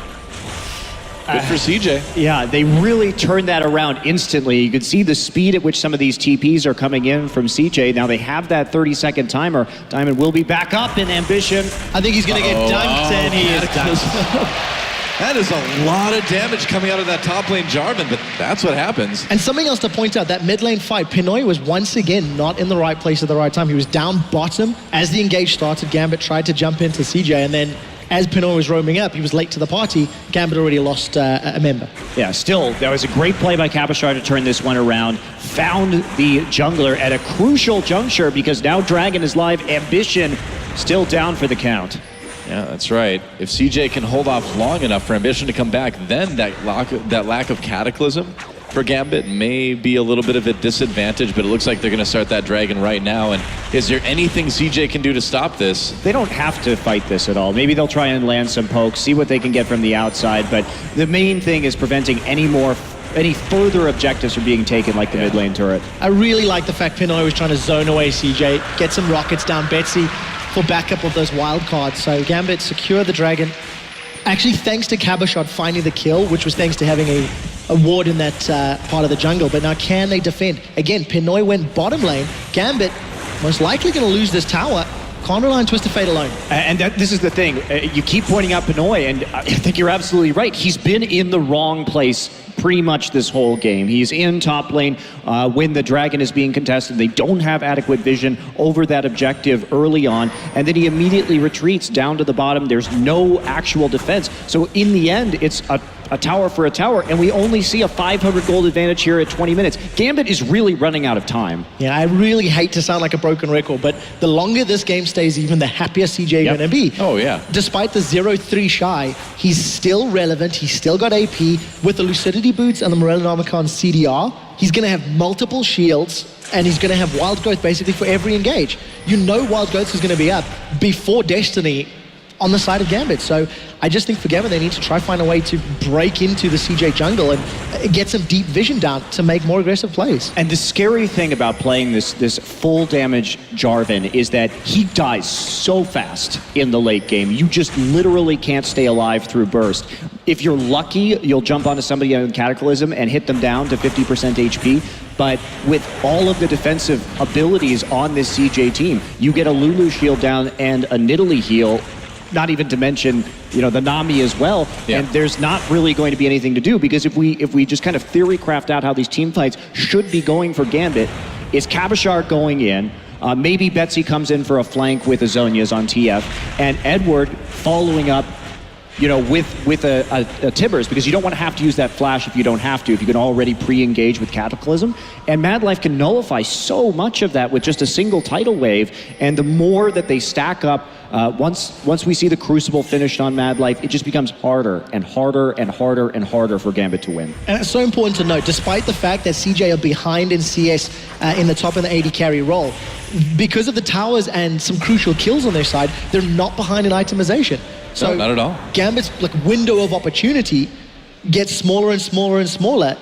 good for CJ. Yeah, they really turned that around instantly. You can see the speed at which some of these TPs are coming in from CJ. Now they have that 30-second timer. Diamond will be back up in Ambition. I think he's going to get dunked, and he is dunked. That is a lot of damage coming out of that top lane Jarvan, but that's what happens. And something else to point out, that mid lane fight, Pinoy was once again not in the right place at the right time. He was down bottom. As the engage started, Gambit tried to jump into CJ, and then as Pinoy was roaming up, he was late to the party. Gambit already lost a member. Yeah, still, that was a great play by Cabochard to turn this one around. Found the jungler at a crucial juncture, because now Dragon is live. Ambition still down for the count. Yeah, that's right. If CJ can hold off long enough for Ambition to come back, then that lack of Cataclysm for Gambit may be a little bit of a disadvantage, but it looks like they're going to start that Dragon right now. And is there anything CJ can do to stop this? They don't have to fight this at all. Maybe they'll try and land some pokes, see what they can get from the outside, but the main thing is preventing any further objectives from being taken, like the mid lane turret. I really like the fact Pinoy was trying to zone away CJ, get some rockets down Betsy for backup of those wild cards. So Gambit secure the Dragon. Actually, thanks to Cabochard finding the kill, which was thanks to having a ward in that part of the jungle. But now can they defend? Again, Pinoy went bottom lane. Gambit most likely going to lose this tower. Can't rely on Twisted Fate alone. And this is the thing. You keep pointing out Pinoy, and I think you're absolutely right. He's been in the wrong place pretty much this whole game. He's in top lane when the dragon is being contested. They don't have adequate vision over that objective early on, and then he immediately retreats down to the bottom. There's no actual defense. So in the end, it's a tower for a tower, and we only see a 500 gold advantage here at 20 minutes. Gambit is really running out of time. Yeah, I really hate to sound like a broken record, but the longer this game stays, even the happier CJ Yep. gonna be. Oh, yeah. Despite the 0-3 shy, he's still relevant. He's still got AP. With the Lucidity Boots and the Morellonomicon CDR, he's gonna have multiple shields, and he's gonna have Wild Growth basically for every engage. You know Wild Growth is gonna be up before Destiny on the side of Gambit. So I just think for Gambit, they need to try find a way to break into the CJ jungle and get some deep vision down to make more aggressive plays. And the scary thing about playing this full damage Jarvan is that he dies so fast in the late game. You just literally can't stay alive through burst. If you're lucky, you'll jump onto somebody on Cataclysm and hit them down to 50% HP. But with all of the defensive abilities on this CJ team, you get a Lulu shield down and a Nidalee heal, not even to mention, you know, the Nami as well. Yeah. And there's not really going to be anything to do, because if we just kind of theory craft out how these team fights should be going for Gambit, is Kabashar going in, maybe Betsy comes in for a flank with Azonias on TF, and Edward following up, you know, with a Tibbers, because you don't want to have to use that flash if you don't have to, if you can already pre-engage with Cataclysm. And Mad Life can nullify so much of that with just a single tidal wave, and the more that they stack up, once we see the Crucible finished on Mad Life, it just becomes harder and harder and harder and harder for Gambit to win. And it's so important to note, despite the fact that CJ are behind in CS in the top of the AD carry role, because of the towers and some crucial kills on their side, they're not behind in itemization. So No, not at all. Gambit's like window of opportunity gets smaller and smaller and smaller,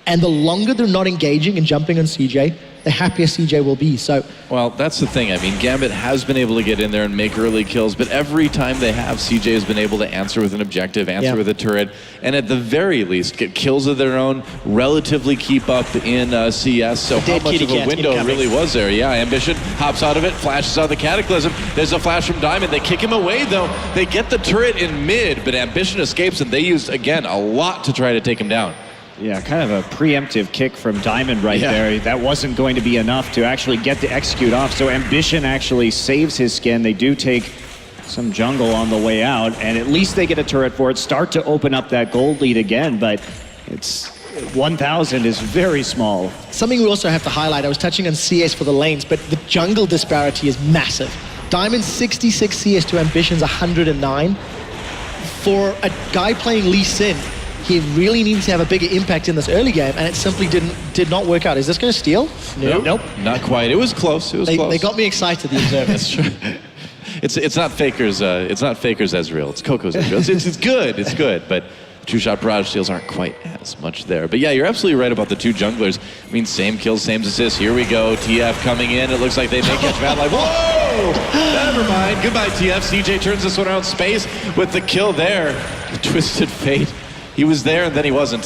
and the longer they're not engaging and jumping on CJ, the happier CJ will be. So, Well, that's the thing. I mean, Gambit has been able to get in there and make early kills, but every time they have, CJ has been able to answer with an objective, answer with a turret, and at the very least get kills of their own, relatively keep up in CS. So how Dead much kitty of a cat window incoming. really was there? Yeah, Ambition hops out of it, flashes out the Cataclysm. There's a flash from Diamond. They kick him away, though. They get the turret in mid, but Ambition escapes, and they used, again, a lot to try to take him down. Yeah, kind of a preemptive kick from Diamond right there. That wasn't going to be enough to actually get the execute off. So Ambition actually saves his skin. They do take some jungle on the way out, and at least they get a turret for it, start to open up that gold lead again, but it's 1,000 is very small. something we also have to highlight, I was touching on CS for the lanes, but the jungle disparity is massive. Diamond's 66 CS to Ambition's 109. For a guy playing Lee Sin, he really needs to have a bigger impact in this early game, and it simply did not work out. Is this going to steal? Nope. Not quite. It was close. It was close. They got me excited, the observers. That's true. It's not Faker's. It's not Faker's Ezreal. It's Coco's Ezreal. It's good. It's good, but two-shot barrage steals aren't quite as much there. But yeah, you're absolutely right about the two junglers. I mean, same kills, same assists. Here we go. TF coming in. It looks like they may catch Mad Life. Whoa! Never mind. Goodbye, TF. CJ turns this one around. Space with the kill there. Twisted Fate. He was there and then he wasn't.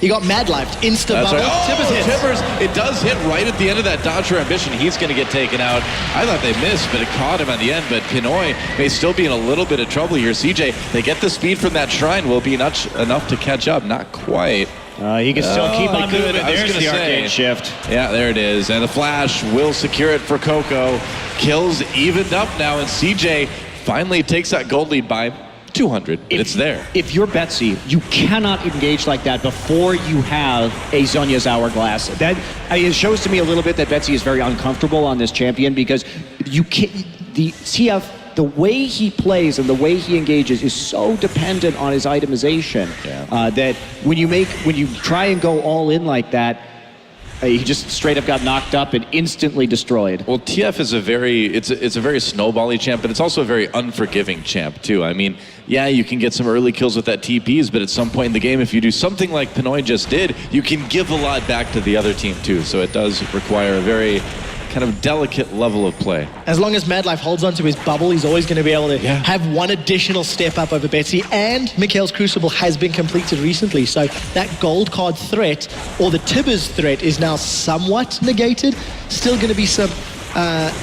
He got Mad Lifed. Insta That's bubble. right. Oh, Tibbers hits. Tibbers. It does hit right at the end of that dodge for Ambition. He's going to get taken out. I thought they missed, but it caught him at the end. But Pinoy may still be in a little bit of trouble here. CJ, they get the speed from that shrine. Will be enough to catch up. Not quite. He can still keep on moving. I was There's gonna the say. arcade shift. Yeah, there it is. And the flash will secure it for Coco. Kills evened up now, and CJ finally takes that gold lead by 200. It's there. If you're Betsy, you cannot engage like that before you have a Zhonya's Hourglass. It shows to me a little bit that Betsy is very uncomfortable on this champion, because you can't, the TF, the way he plays and the way he engages is so dependent on his itemization that when you try and go all in like that, he just straight up got knocked up and instantly destroyed. Well, TF is a very snowbally champ, but it's also a very unforgiving champ too. I mean, yeah, you can get some early kills with that TPs, but at some point in the game, if you do something like Pinoy just did, you can give a lot back to the other team too. So it does require a very kind of delicate level of play. As long as Mad Life holds onto his bubble, he's always going to be able to have one additional step up over Betsy. And Mikhail's Crucible has been completed recently, so that gold card threat, or the Tibbers threat, is now somewhat negated. Still going to be some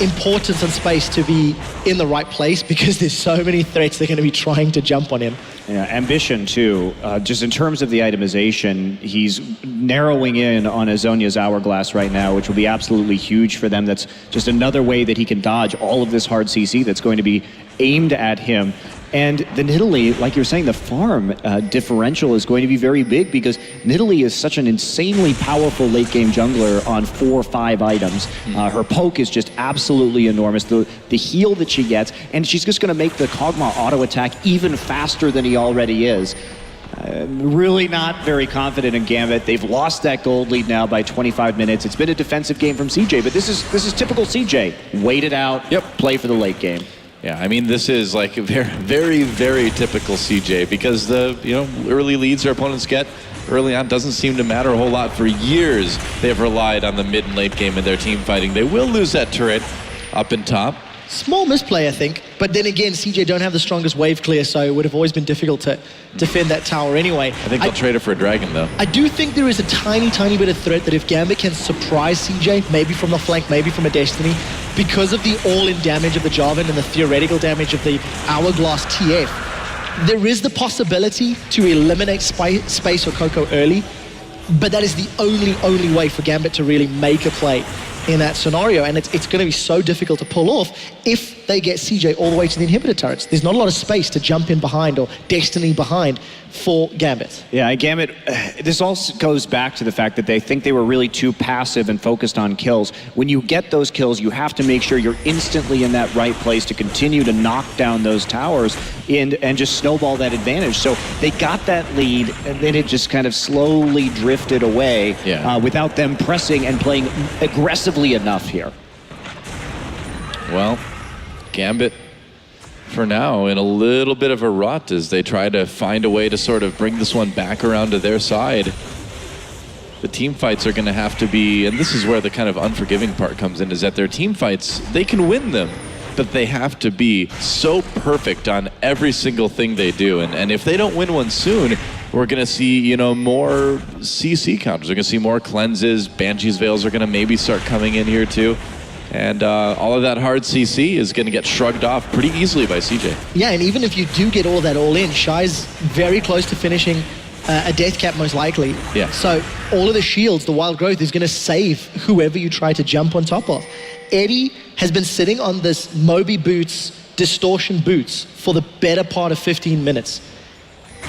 importance and space to be in the right place because there's so many threats they're going to be trying to jump on him. Yeah, ambition too. Just in terms of the itemization, he's narrowing in on Azonia's Hourglass right now, which will be absolutely huge for them. That's just another way that he can dodge all of this hard CC that's going to be aimed at him. And the Nidalee, like you were saying, the farm differential is going to be very big because Nidalee is such an insanely powerful late-game jungler on 4 or 5 items. Her poke is just absolutely enormous. The heal that she gets, and she's just going to make the Kog'Maw auto-attack even faster than he already is. Really not very confident in Gambit. They've lost that gold lead now by 25 minutes. It's been a defensive game from CJ, but this is typical CJ. Wait it out, play for the late game. Yeah, I mean, this is like a very, very, very typical CJ because the early leads our opponents get early on doesn't seem to matter a whole lot. For years, they've relied on the mid and late game in their team fighting. They will lose that turret up and top. Small misplay, I think. But then again, CJ don't have the strongest wave clear, so it would have always been difficult to defend that tower anyway. I think they'll trade it for a dragon, though. I do think there is a tiny, tiny bit of threat that if Gambit can surprise CJ, maybe from the flank, maybe from a Destiny, because of the all-in damage of the Jarvan and the theoretical damage of the Hourglass TF, there is the possibility to eliminate Space or Coco early, but that is the only way for Gambit to really make a play in that scenario, and it's going to be so difficult to pull off if they get CJ all the way to the inhibitor turrets. There's not a lot of space to jump in behind or Destiny behind for Gambit. Yeah, Gambit, this also goes back to the fact that they think they were really too passive and focused on kills. When you get those kills, you have to make sure you're instantly in that right place to continue to knock down those towers and just snowball that advantage. So they got that lead, and then it just kind of slowly drifted away without them pressing and playing aggressively enough here. Well, Gambit, for now, in a little bit of a rut as they try to find a way to sort of bring this one back around to their side. The team fights are going to have to be, and this is where the kind of unforgiving part comes in, is that their team fights, they can win them, but they have to be so perfect on every single thing they do. And if they don't win one soon, we're going to see, more CC counters. We're going to see more cleanses. Banshee's Veils are going to maybe start coming in here too. And all of that hard CC is going to get shrugged off pretty easily by CJ. Yeah, and even if you do get all that all in, Shy's very close to finishing a death cap most likely. Yeah. So all of the shields, the wild growth is going to save whoever you try to jump on top of. Eddie has been sitting on this Moby boots, distortion boots for the better part of 15 minutes.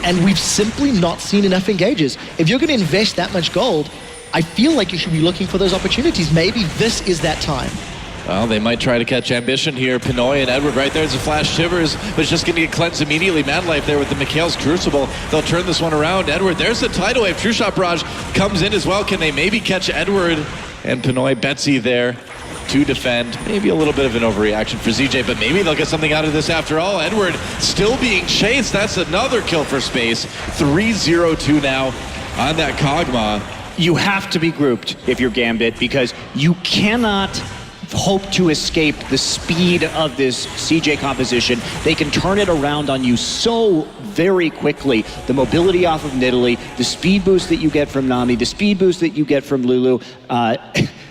And we've simply not seen enough engages. If you're going to invest that much gold, I feel like you should be looking for those opportunities. Maybe this is that time. Well, they might try to catch Ambition here. Pinoy and Edward right there's a flash shivers, but it's just going to get cleansed immediately. Mad Life there with the Mikhail's Crucible. They'll turn this one around. Edward, there's the tidal wave. True Shot Barrage comes in as well. Can they maybe catch Edward? And Pinoy, Betsy there to defend. Maybe a little bit of an overreaction for ZJ, but maybe they'll get something out of this after all. Edward still being chased. That's another kill for Space. 3-0-2 now on that Kog'Maw. You have to be grouped if you're Gambit because you cannot hope to escape the speed of this CJ composition. They can turn it around on you so very quickly. The mobility off of Nidalee, the speed boost that you get from Nami, the speed boost that you get from Lulu,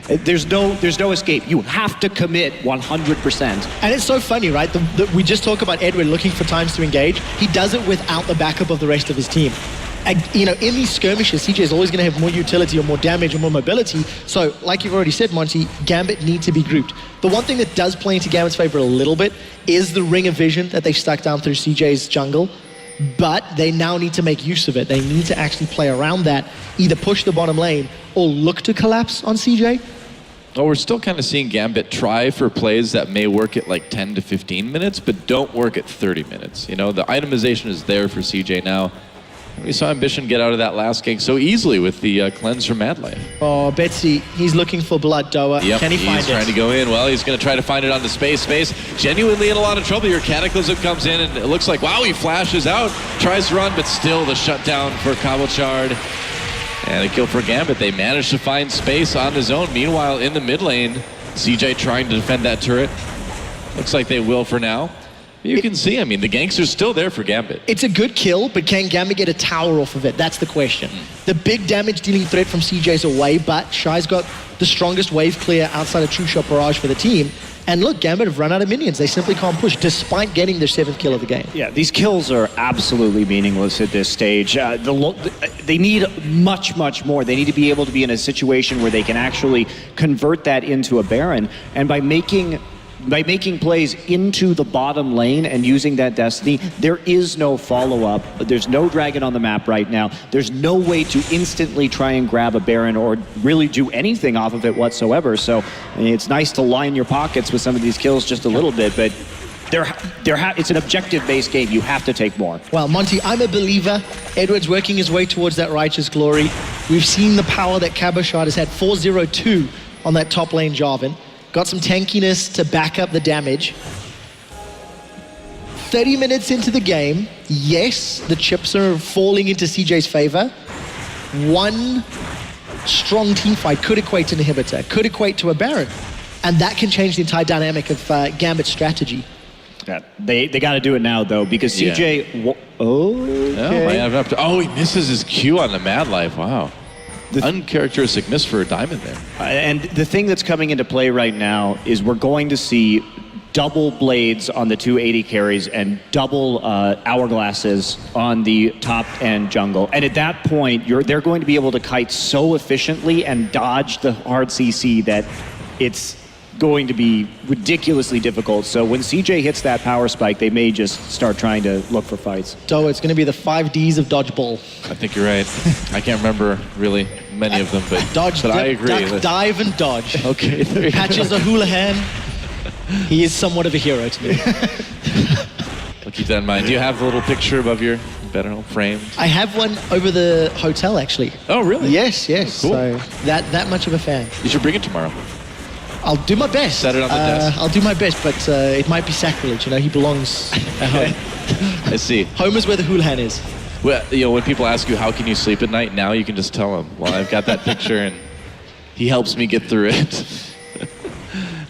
there's no escape. You have to commit 100%. And it's so funny, right? We just talk about Edward looking for times to engage. He does it without the backup of the rest of his team. And, in these skirmishes, CJ is always going to have more utility or more damage or more mobility. So, like you've already said, Monty, Gambit need to be grouped. The one thing that does play into Gambit's favor a little bit is the Ring of Vision that they stuck down through CJ's jungle. But they now need to make use of it. They need to actually play around that, either push the bottom lane or look to collapse on CJ. Well, we're still kind of seeing Gambit try for plays that may work at like 10 to 15 minutes, but don't work at 30 minutes. The itemization is there for CJ now. We saw Ambition get out of that last gank so easily with the cleanse from Mad Life. Oh, Betsy, he's looking for blood, Doa. Yep, Can he find it? He's trying to go in. Well, he's going to try to find it on the Space. Space genuinely in a lot of trouble here. Cataclysm comes in, and it looks like, wow, he flashes out. Tries to run, but still the shutdown for Cabochard. And a kill for Gambit. They managed to find Space on his own. Meanwhile, in the mid lane, CJ trying to defend that turret. Looks like they will for now. You can see, I mean, the gangster's still there for Gambit. It's a good kill, but can Gambit get a tower off of it? That's the question. The big damage dealing threat from CJ's away, but Shy's got the strongest wave clear outside of True Shot Barrage for the team. And look, Gambit have run out of minions. They simply can't push, despite getting their 7th kill of the game. Yeah, these kills are absolutely meaningless at this stage. They need much, much more. They need to be able to be in a situation where they can actually convert that into a Baron. And by making plays into the bottom lane and using that Destiny, there is no follow-up. There's no Dragon on the map right now. There's no way to instantly try and grab a Baron or really do anything off of it whatsoever. So I mean, it's nice to line your pockets with some of these kills just a little bit, but it's an objective-based game. You have to take more. Well, Monty, I'm a believer. Edward's working his way towards that righteous glory. We've seen the power that Cabochard has had. 4-0-2 on that top lane Jarvan. Got some tankiness to back up the damage. 30 minutes into the game, yes, the chips are falling into CJ's favor. One strong team fight could equate to an inhibitor, could equate to a Baron. And that can change the entire dynamic of Gambit's strategy. Yeah, they got to do it now, though, because CJ... Yeah. Oh, he misses his Q on the Mad Life. Wow. Uncharacteristic miss for a Diamond there. And the thing that's coming into play right now is we're going to see double blades on the 280 carries and double hourglasses on the top end jungle. And at that point, they're going to be able to kite so efficiently and dodge the hard CC that it's going to be ridiculously difficult. So when CJ hits that power spike, they may just start trying to look for fights. So it's going to be the 5 Ds of dodgeball. I think you're right. I can't remember really many of them, but, dodge, but I agree. Duck, dive, and dodge. Okay, there you Patches go. a Houlihan. He is somewhat of a hero to me. I'll keep that in mind. Do you have the little picture above your bed framed? I have one over the hotel, actually. Oh, really? Yes. Cool. So that much of a fan. You should bring it tomorrow. I'll do my best. Set it on the desk. I'll do my best, but it might be sacrilege. You know, he belongs at home. I see. Home is where the Houlihan is. Well, you know, when people ask you how can you sleep at night, now you can just tell them, well, I've got that picture and he helps me get through it.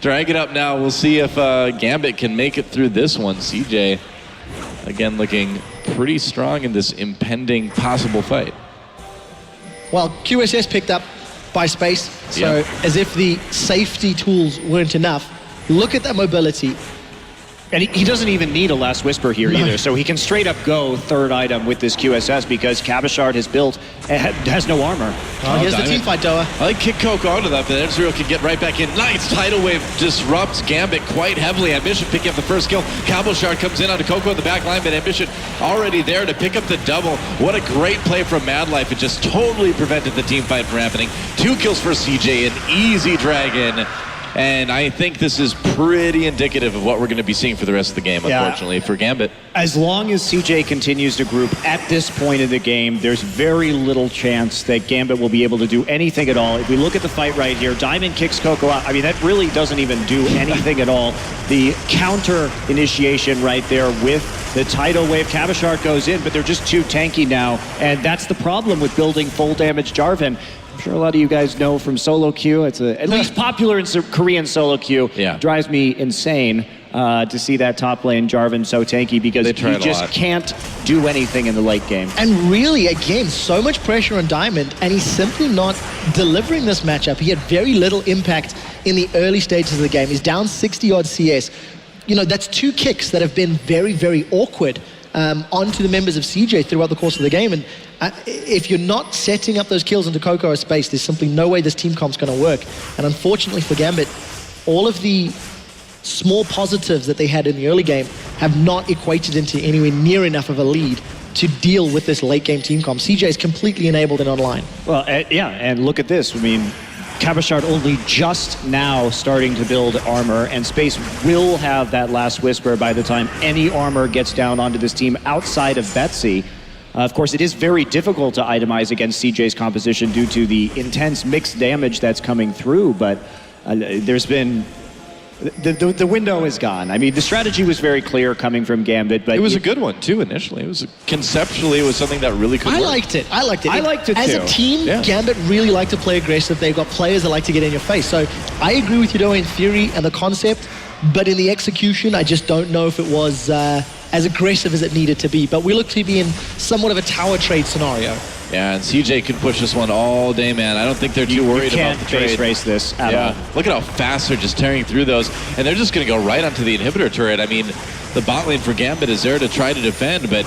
Drag it up now. We'll see if Gambit can make it through this one. CJ, again, looking pretty strong in this impending possible fight. Well, QSS picked up by space, so as if the safety tools weren't enough. Look at that mobility. And he doesn't even need a Last Whisper here either, so he can straight up go 3rd item with this QSS because Cabochard has built, has no armor. Here's the team fight, Doa. I like kick Coke onto that, but Ezreal can get right back in. Nice tidal wave disrupts Gambit quite heavily. Ambition picking up the first kill. Cabochard comes in onto Coco in the back line, but Ambition already there to pick up the double. What a great play from Mad Life. It just totally prevented the team fight from happening. 2 kills for CJ, an easy dragon. And I think this is pretty indicative of what we're going to be seeing for the rest of the game, unfortunately, for Gambit. As long as CJ continues to group at this point in the game, there's very little chance that Gambit will be able to do anything at all. If we look at the fight right here, Diamond kicks Coco out. I mean, that really doesn't even do anything at all. The counter initiation right there with the tidal wave. Cabochard goes in, but they're just too tanky now. And that's the problem with building full damage Jarvan. I'm sure a lot of you guys know from solo queue. It's at least popular in Korean solo queue. Yeah. Drives me insane to see that top lane Jarvan so tanky because he just can't do anything in the late game. And really, again, so much pressure on Diamond, and he's simply not delivering this matchup. He had very little impact in the early stages of the game. He's down 60-odd CS. You know, that's 2 kicks that have been very, very awkward onto the members of CJ throughout the course of the game. And if you're not setting up those kills into Coco space, there's simply no way this team comp's going to work. And unfortunately for Gambit, all of the small positives that they had in the early game have not equated into anywhere near enough of a lead to deal with this late game team comp. CJ is completely enabled and online. Well, yeah, and look at this. I mean, Cabochard only just now starting to build armor, and Space will have that Last Whisper by the time any armor gets down onto this team outside of Betsy. Of course, it is very difficult to itemize against CJ's composition due to the intense mixed damage that's coming through, but there's been... The window is gone. I mean, the strategy was very clear coming from Gambit, but... It was a good one, too, initially. It was conceptually, it was something that really could work. I liked it. I liked it, As too. a team, Gambit really like to play aggressive. They've got players that like to get in your face. So I agree with you, though, in theory and the concept. but in the execution, I just don't know if it was as aggressive as it needed to be. But we look to be in somewhat of a tower trade scenario. Yeah, and CJ can push this one all day, man. I don't think they're too worried about the trade. You can't race this at all. Look at how fast they're just tearing through those. And they're just going to go right onto the inhibitor turret. I mean, the bot lane for Gambit is there to try to defend, but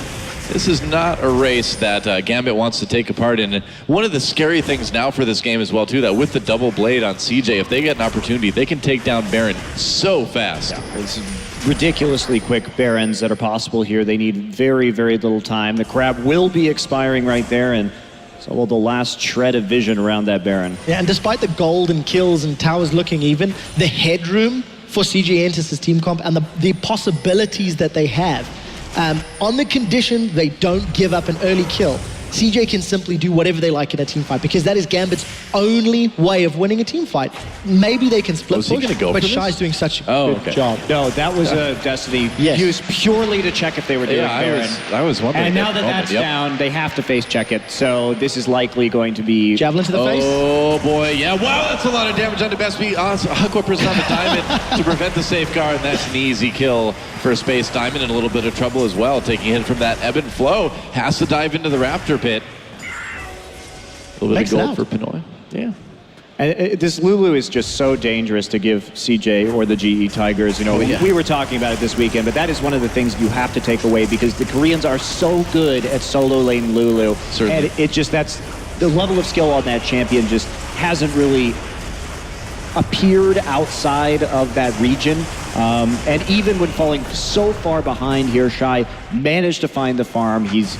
this is not a race that Gambit wants to take apart in. And one of the scary things now for this game as well, too, that with the double blade on CJ, if they get an opportunity, they can take down Baron so fast. Yeah, it's ridiculously quick Barons that are possible here. They need very, very little time. The crab will be expiring right there, and so will the last shred of vision around that Baron. Yeah, and despite the gold and kills and towers looking even, the headroom for CJ Entus' team comp and the possibilities that they have, on the condition they don't give up an early kill, CJ can simply do whatever they like in a team fight, because that is Gambit's only way of winning a team fight. Maybe they can split push, but Shy's doing such a good job. No, that was a Destiny used purely to check if they were doing Baron. I was wondering. And now that that's down, they have to face check it. So this is likely going to be... Javelin to the face? Oh boy, yeah, wow, that's a lot of damage on the best beat. Aqua Prison on the diamond to prevent the safeguard, and that's an easy kill for Space Diamond, in a little bit of trouble as well. Taking a hit from that ebb and flow, has to dive into the Raptor pit. A little bit of gold for Pinoy. Yeah. And this Lulu is just so dangerous to give CJ or the GE Tigers. You know, we were talking about it this weekend, but that is one of the things you have to take away, because the Koreans are so good at solo lane Lulu. Certainly. And it just, that's the level of skill on that champion just hasn't really appeared outside of that region. And even when falling so far behind here, Shy managed to find the farm. He's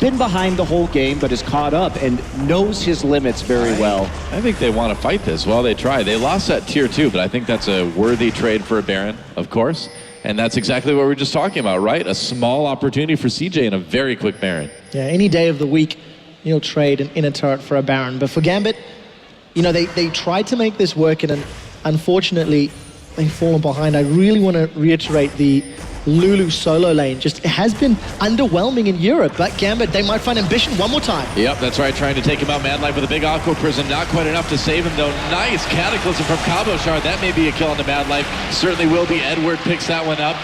been behind the whole game, but has caught up and knows his limits very well. I think they want to fight this. Well, they try. They lost that tier 2, but I think that's a worthy trade for a Baron, of course. And that's exactly what we were just talking about, right? A small opportunity for CJ and a very quick Baron. Yeah, any day of the week, you'll trade an inner turret for a Baron. But for Gambit, you know, they tried to make this work, and unfortunately, they've fallen behind. I really want to reiterate the Lulu solo lane. Just, it has been underwhelming in Europe, but Gambit, they might find ambition one more time. Yep, that's right, trying to take him out. Mad Life with a big Aqua Prism, not quite enough to save him though. Nice Cataclysm from Cabo Shard. That may be a kill on the Mad Life. Certainly will be. Edward picks that one up.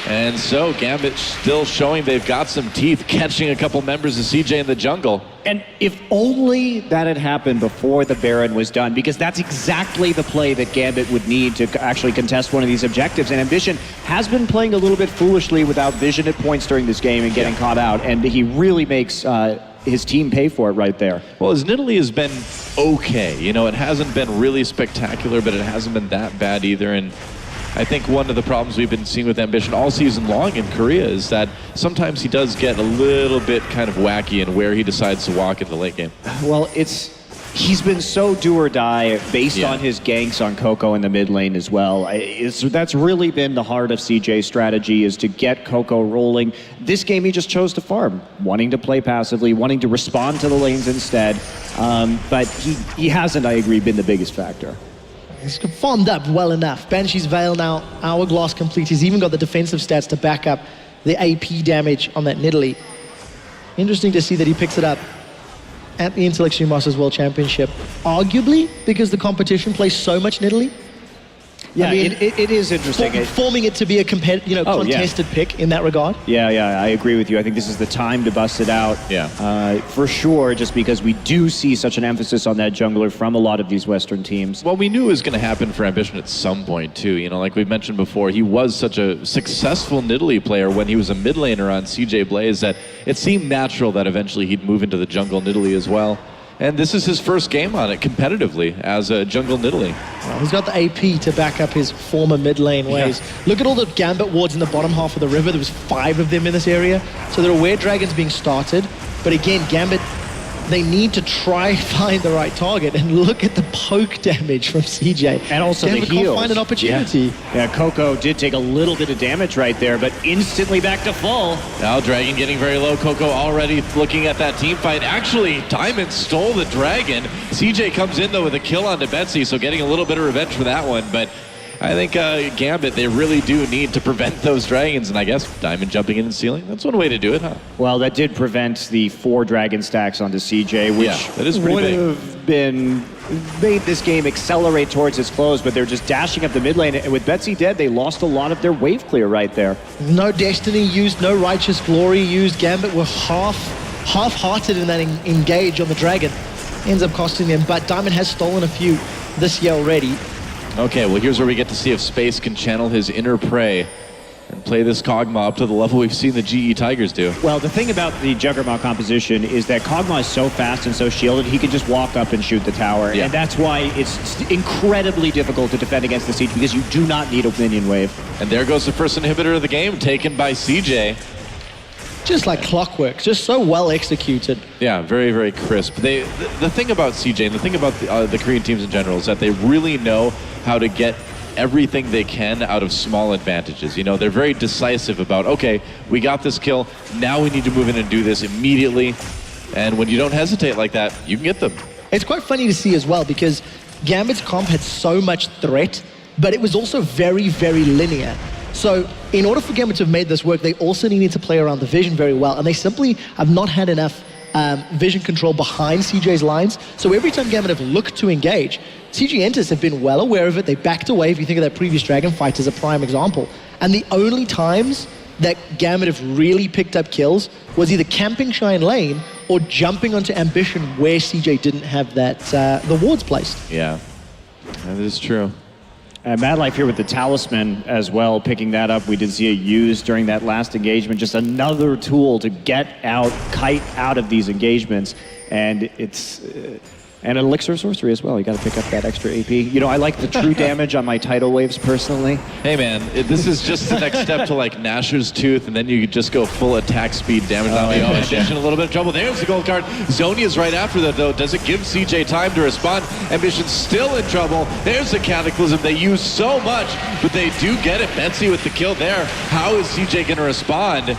And so Gambit still showing they've got some teeth, catching a couple members of CJ in the jungle. And if only that had happened before the Baron was done, because that's exactly the play that Gambit would need to actually contest one of these objectives. And Ambition has been playing a little bit foolishly without vision at points during this game and getting caught out, and he really makes his team pay for it right there. Well, his Nidalee has been okay. You know, it hasn't been really spectacular, but it hasn't been that bad either. And I think one of the problems we've been seeing with Ambition all season long in Korea is that sometimes he does get a little bit kind of wacky in where he decides to walk in the late game. Well, he's been so do or die based on his ganks on Coco in the mid lane as well. That's really been the heart of CJ's strategy, is to get Coco rolling. This game he just chose to farm, wanting to play passively, wanting to respond to the lanes instead. But he hasn't, I agree, been the biggest factor. He's farmed up well enough. Banshee's Veil now, Hourglass complete. He's even got the defensive stats to back up the AP damage on that Nidalee. Interesting to see that he picks it up at the Intellectual Masters World Championship. Arguably, because the competition plays so much Nidalee. Yeah, I mean, it is interesting. Forming it to be a contested pick in that regard. Yeah, I agree with you. I think this is the time to bust it out. For sure, just because we do see such an emphasis on that jungler from a lot of these Western teams. Well, we knew it was going to happen for Ambition at some point, too. You know, like we mentioned before, he was such a successful Nidalee player when he was a mid laner on CJ Blaze that it seemed natural that eventually he'd move into the jungle Nidalee as well. And this is his first game on it competitively as a jungle Nidalee. Well, he's got the AP to back up his former mid lane ways. Look at all the Gambit wards in the bottom half of the river. There was 5 of them in this area. So there are Were Dragons being started. But again, Gambit, they need to try find the right target. And look at the poke damage from CJ. And also Gambit the heals. Can't find an opportunity. Yeah, Coco did take a little bit of damage right there, but instantly back to full. Now Dragon getting very low. Coco already looking at that team fight. Actually, Diamond stole the Dragon. CJ comes in though with a kill onto Betsy, so getting a little bit of revenge for that one. But I think Gambit, they really do need to prevent those dragons, and I guess Diamond jumping in and stealing, that's one way to do it, huh? Well, that did prevent the 4 dragon stacks onto CJ, which that is pretty would big. have made this game accelerate towards its close, but they're just dashing up the mid lane, and with Betsy dead, they lost a lot of their wave clear right there. No Destiny used, no Righteous Glory used. Gambit were half-hearted in that engage on the dragon. Ends up costing them, but Diamond has stolen a few this year already. Okay, well, here's where we get to see if Space can channel his inner prey and play this Kog'Maw up to the level we've seen the GE Tigers do. Well, the thing about the Juggernaut composition is that Kog'Maw is so fast and so shielded, he can just walk up and shoot the tower. Yeah. And that's why it's incredibly difficult to defend against the Siege, because you do not need a minion wave. And there goes the first inhibitor of the game, taken by CJ. Just like clockwork, just so well executed. Yeah, very, very crisp. The thing about CJ and the thing about the Korean teams in general is that they really know how to get everything they can out of small advantages. You know, they're very decisive about, okay, we got this kill, now we need to move in and do this immediately. And when you don't hesitate like that, you can get them. It's quite funny to see as well, because Gambit's comp had so much threat, but it was also very, very linear. So in order for Gambit to have made this work, they also needed to play around the vision very well, and they simply have not had enough vision control behind CJ's lines. So every time Gambit have looked to engage, CG Entus have been well aware of it. They backed away. If you think of that previous Dragon fight as a prime example. And the only times that Gambit have really picked up kills was either camping Shine Lane or jumping onto Ambition where CJ didn't have that the wards placed. Yeah, that is true. Mad Life here with the Talisman as well, picking that up. We did see it used during that last engagement. Just another tool to get out, kite out of these engagements. And it's and an elixir of sorcery as well. You got to pick up that extra AP. You know, I like the true damage on my tidal waves personally. Hey man, this is just the next step to like Nashor's Tooth, and then you could just go full attack speed damage on me. Oh, Ambition a little bit of trouble. There's the gold card. Zonia's right after that though. Does it give CJ time to respond? Ambition's still in trouble. There's the Cataclysm they use so much, but they do get it. Betsy with the kill there. How is CJ gonna respond?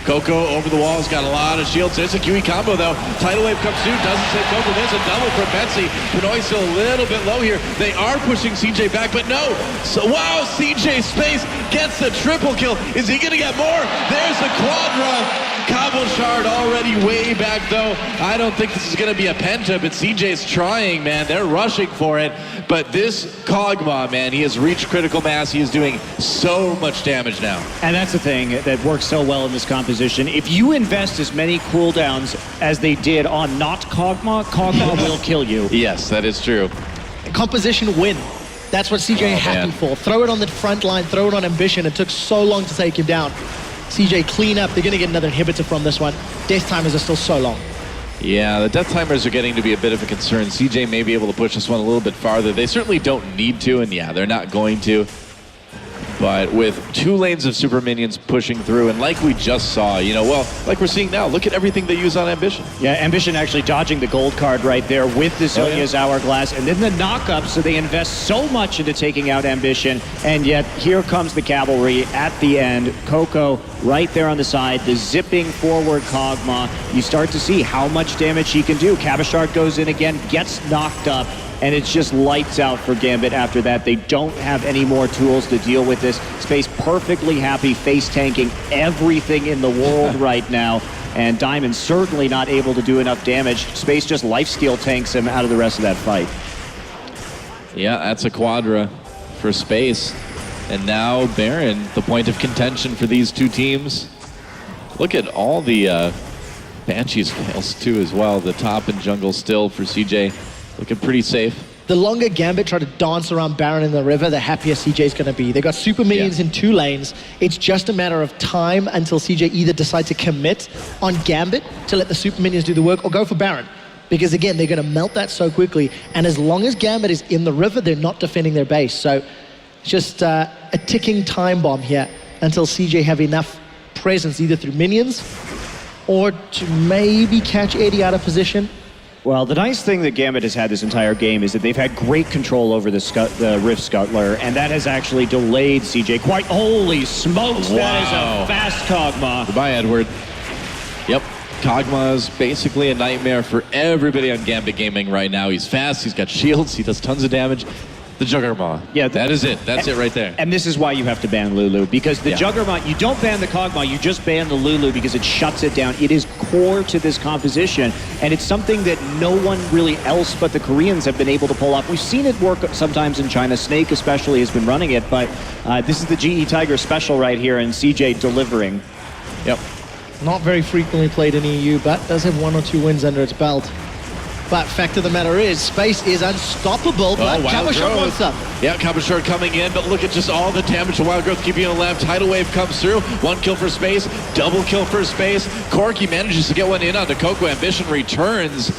Coco over the walls, got a lot of shields. There's a QE combo though. Tidal Wave comes through, doesn't save Coco. There's a double from Betsy. Pinoy still a little bit low here. They are pushing CJ back, but no. So wow, CJ Space gets the triple kill. Is he gonna get more? There's the Quadra. Cobble Shard already way back though. I don't think this is gonna be a penta, but CJ's trying, man. They're rushing for it. But this Kog'Maw, man, he has reached critical mass. He is doing so much damage now. And that's the thing that works so well in this composition. If you invest as many cooldowns as they did on not Kog'Maw, Kog'Maw will kill you. Yes, that is true. Composition win. That's what CJ happy man. for. Throw it on the front line, throw it on Ambition. It took so long to take him down. CJ clean up. They're going to get another inhibitor from this one. Death timers are still so long. Yeah, the death timers are getting to be a bit of a concern. CJ may be able to push this one a little bit farther. They certainly don't need to, and yeah, they're not going to. But with 2 lanes of super minions pushing through, and like we just saw, you know, well, like we're seeing now, look at everything they use on Ambition. Yeah, Ambition actually dodging the gold card right there with the Zonia's Hourglass, and then the knock-up, so they invest so much into taking out Ambition, and yet here comes the cavalry at the end. Coco right there on the side, the zipping forward Kog'Maw. You start to see how much damage he can do. Cabashard goes in again, gets knocked up, and it's just lights out for Gambit after that. They don't have any more tools to deal with this. Space perfectly happy, face tanking everything in the world right now. And Diamond certainly not able to do enough damage. Space just lifesteal tanks him out of the rest of that fight. Yeah, that's a Quadra for Space. And now Baron, the point of contention for these two teams. Look at all the Banshees fails too as well. The top and jungle still for CJ. Looking pretty safe. The longer Gambit try to dance around Baron in the river, the happier CJ's going to be. They got super minions in 2 lanes. It's just a matter of time until CJ either decide to commit on Gambit to let the super minions do the work or go for Baron. Because again, they're going to melt that so quickly. And as long as Gambit is in the river, they're not defending their base. So it's just a ticking time bomb here until CJ have enough presence either through minions or to maybe catch Eddie out of position. Well, the nice thing that Gambit has had this entire game is that they've had great control over the Rift Scuttler, and that has actually delayed CJ quite. Holy smokes, that is a fast Kog'Maw. Goodbye, Edward. Yep, Kog'Maw is basically a nightmare for everybody on Gambit Gaming right now. He's fast, he's got shields, he does tons of damage. The Juggernaut. Yeah, that is it. That's it right there. And this is why you have to ban Lulu, because the Juggernaut, you don't ban the Kog'Maw, you just ban the Lulu because it shuts it down. It is core to this composition, and it's something that no one really else but the Koreans have been able to pull off. We've seen it work sometimes in China. Snake especially has been running it, but this is the GE Tiger special right here, and CJ delivering. Yep. Not very frequently played in EU, but does have 1 or 2 wins under its belt. But fact of the matter is, Space is unstoppable, but Cabochard wants some. Yeah, Cabochard coming in, but look at just all the damage to Wild Growth keeping on the left. Tidal Wave comes through, 1 kill for Space, double kill for Space. Corki manages to get one in onto Coco. Ambition returns,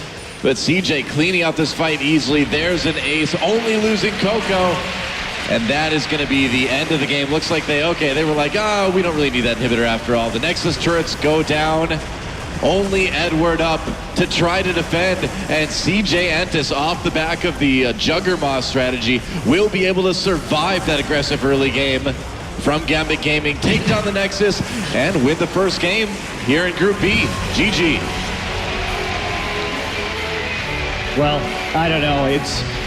but CJ cleaning out this fight easily. There's an ace, only losing Coco. And that is going to be the end of the game. Looks like they were like, oh, we don't really need that inhibitor after all. The Nexus turrets go down. Only Edward up to try to defend, and CJ Entus off the back of the Juggernaut strategy will be able to survive that aggressive early game from Gambit Gaming, take down the Nexus, and win the first game here in Group B. GG. Well, I don't know.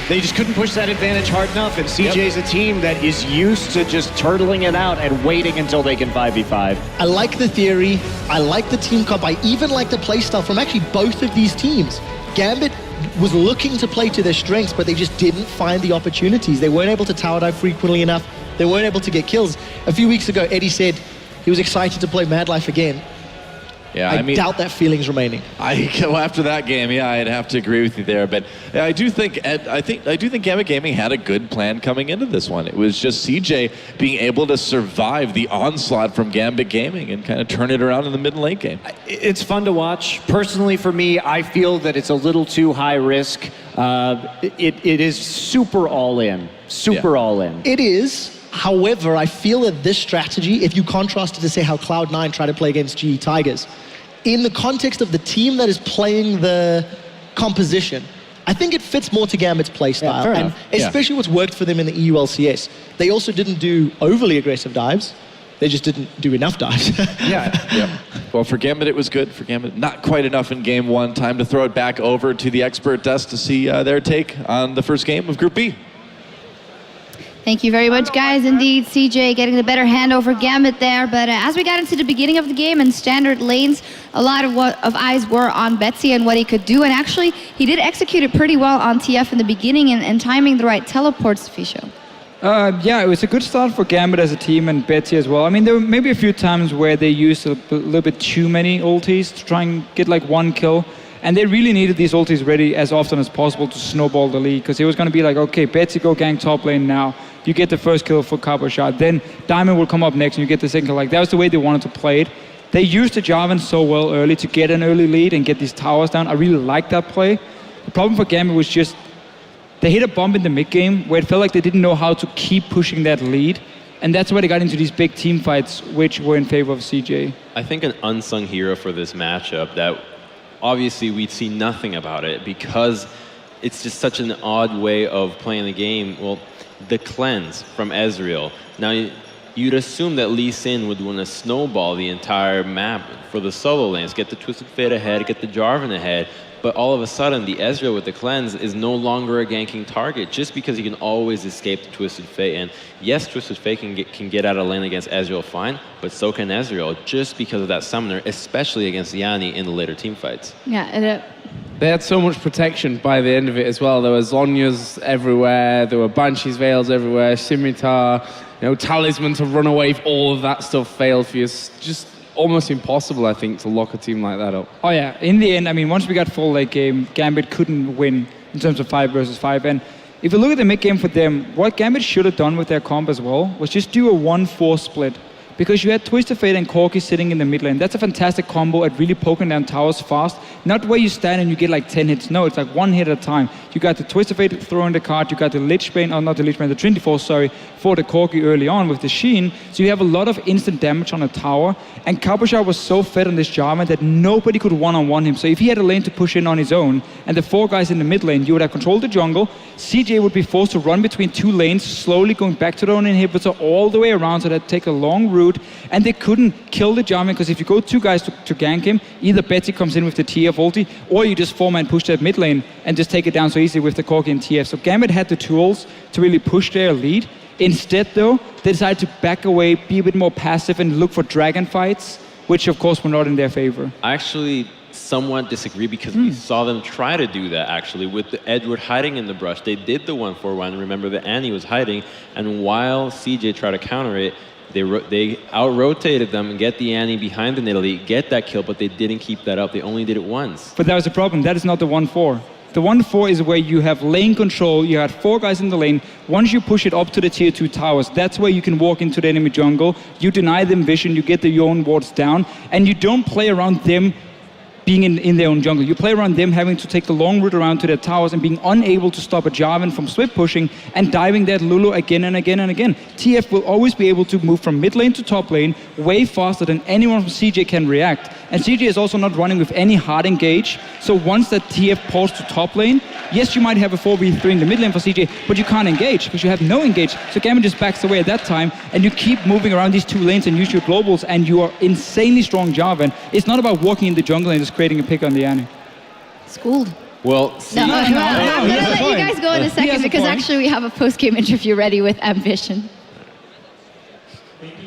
They just couldn't push that advantage hard enough, and CJ's a team that is used to just turtling it out and waiting until they can 5v5. I like the theory. I like the team comp. I even like the playstyle from actually both of these teams. Gambit was looking to play to their strengths, but they just didn't find the opportunities. They weren't able to tower dive frequently enough. They weren't able to get kills. A few weeks ago, Eddie said he was excited to play Mad Life again. Yeah, I mean, doubt that feeling's remaining. After that game, yeah, I'd have to agree with you there. But I do think Gambit Gaming had a good plan coming into this one. It was just CJ being able to survive the onslaught from Gambit Gaming and kind of turn it around in the mid and late game. It's fun to watch. Personally, for me, I feel that it's a little too high risk. It is super all in. All in. It is. However, I feel that this strategy, if you contrast it to say how Cloud9 tried to play against GE Tigers, in the context of the team that is playing the composition, I think it fits more to Gambit's playstyle, and especially what's worked for them in the EU LCS. They also didn't do overly aggressive dives. They just didn't do enough dives. Well, for Gambit, it was good. For Gambit, not quite enough in game 1. Time to throw it back over to the expert desk to see their take on the first game of Group B. Thank you very much, guys. Indeed, CJ getting the better hand over Gambit there. But as we got into the beginning of the game and standard lanes, a lot of eyes were on Betsy and what he could do. And actually, he did execute it pretty well on TF in the beginning and timing the right teleports, Fisho. Yeah, it was a good start for Gambit as a team and Betsy as well. I mean, there were maybe a few times where they used a little bit too many ultis to try and get like 1 kill. And they really needed these ultis ready as often as possible to snowball the lead, because it was going to be like, okay, Betsy, go gank top lane now. You get the first kill for Cabochard. Then Diamond will come up next and you get the second kill. Like, that was the way they wanted to play it. They used the Jarvan so well early to get an early lead and get these towers down. I really liked that play. The problem for Gambit was just they hit a bump in the mid game where it felt like they didn't know how to keep pushing that lead. And that's why they got into these big team fights, which were in favor of CJ. I think an unsung hero for this matchup that obviously we'd see nothing about it because it's just such an odd way of playing the game. Well, the cleanse from Ezreal. Now, you'd assume that Lee Sin would want to snowball the entire map for the solo lanes, get the Twisted Fate ahead, get the Jarvan ahead, but all of a sudden the Ezreal with the cleanse is no longer a ganking target just because he can always escape the Twisted Fate. And yes, Twisted Fate can get out of lane against Ezreal fine, but so can Ezreal just because of that summoner, especially against Yanni in the later team fights. Yeah, they had so much protection by the end of it as well. There were Zhonya's everywhere, there were Banshee's Veils everywhere, Scimitar, Talisman to run away if all of that stuff failed for you. It's just almost impossible, I think, to lock a team like that up. Oh yeah, in the end, I mean, once we got full late game, Gambit couldn't win in terms of 5 versus 5. And if you look at the mid game for them, what Gambit should have done with their comp as well was just do a 1-4 split. Because you had Twisted Fate and Corki sitting in the mid lane. That's a fantastic combo at really poking down towers fast. Not where you stand and you get like 10 hits. No, it's like 1 hit at a time. You got the Twisted Fate throwing the card. You got the Lich Bane, not the Lich Bane, the Trinity Force, sorry, for the Corki early on with the Sheen. So you have a lot of instant damage on a tower. And Cabochard was so fed on this Jarvan that nobody could one-on-one him. So if he had a lane to push in on his own, and the 4 guys in the mid lane, you would have controlled the jungle. CJ would be forced to run between 2 lanes, slowly going back to their own inhibitor all the way around, so that'd take a long route. route, and they couldn't kill the Jarvan because if you go two guys to gank him, either Betsy comes in with the TF ulti, or you just 4-man push that mid lane and just take it down so easy with the Corki and TF. So Gambit had the tools to really push their lead. Instead, though, they decided to back away, be a bit more passive, and look for dragon fights, which of course were not in their favor. I actually somewhat disagree because we saw them try to do that actually with the Edward hiding in the brush. They did the 1-4-1. Remember that Annie was hiding, and while CJ tried to counter it, they out-rotated them and get the Annie behind the Nidalee, get that kill, but they didn't keep that up. They only did it once. But that was the problem. That is not the 1-4. The 1-4 is where you have lane control, you had 4 guys in the lane. Once you push it up to the tier 2 towers, that's where you can walk into the enemy jungle. You deny them vision, you get your own wards down, and you don't play around them being in their own jungle. You play around them having to take the long route around to their towers and being unable to stop a Jarvan from swift pushing and diving that Lulu again and again and again. TF will always be able to move from mid lane to top lane way faster than anyone from CJ can react. And CJ is also not running with any hard engage. So once that TF pulls to top lane, yes, you might have a 4v3 in the mid lane for CJ, but you can't engage because you have no engage. So Gambit just backs away at that time, and you keep moving around these 2 lanes and use your globals, and you are insanely strong Jarvan. It's not about walking in the jungle and just creating a pick on the Annie. Schooled. Well, see, I'm going to let you guys go in a second because actually we have a post-game interview ready with Ambition.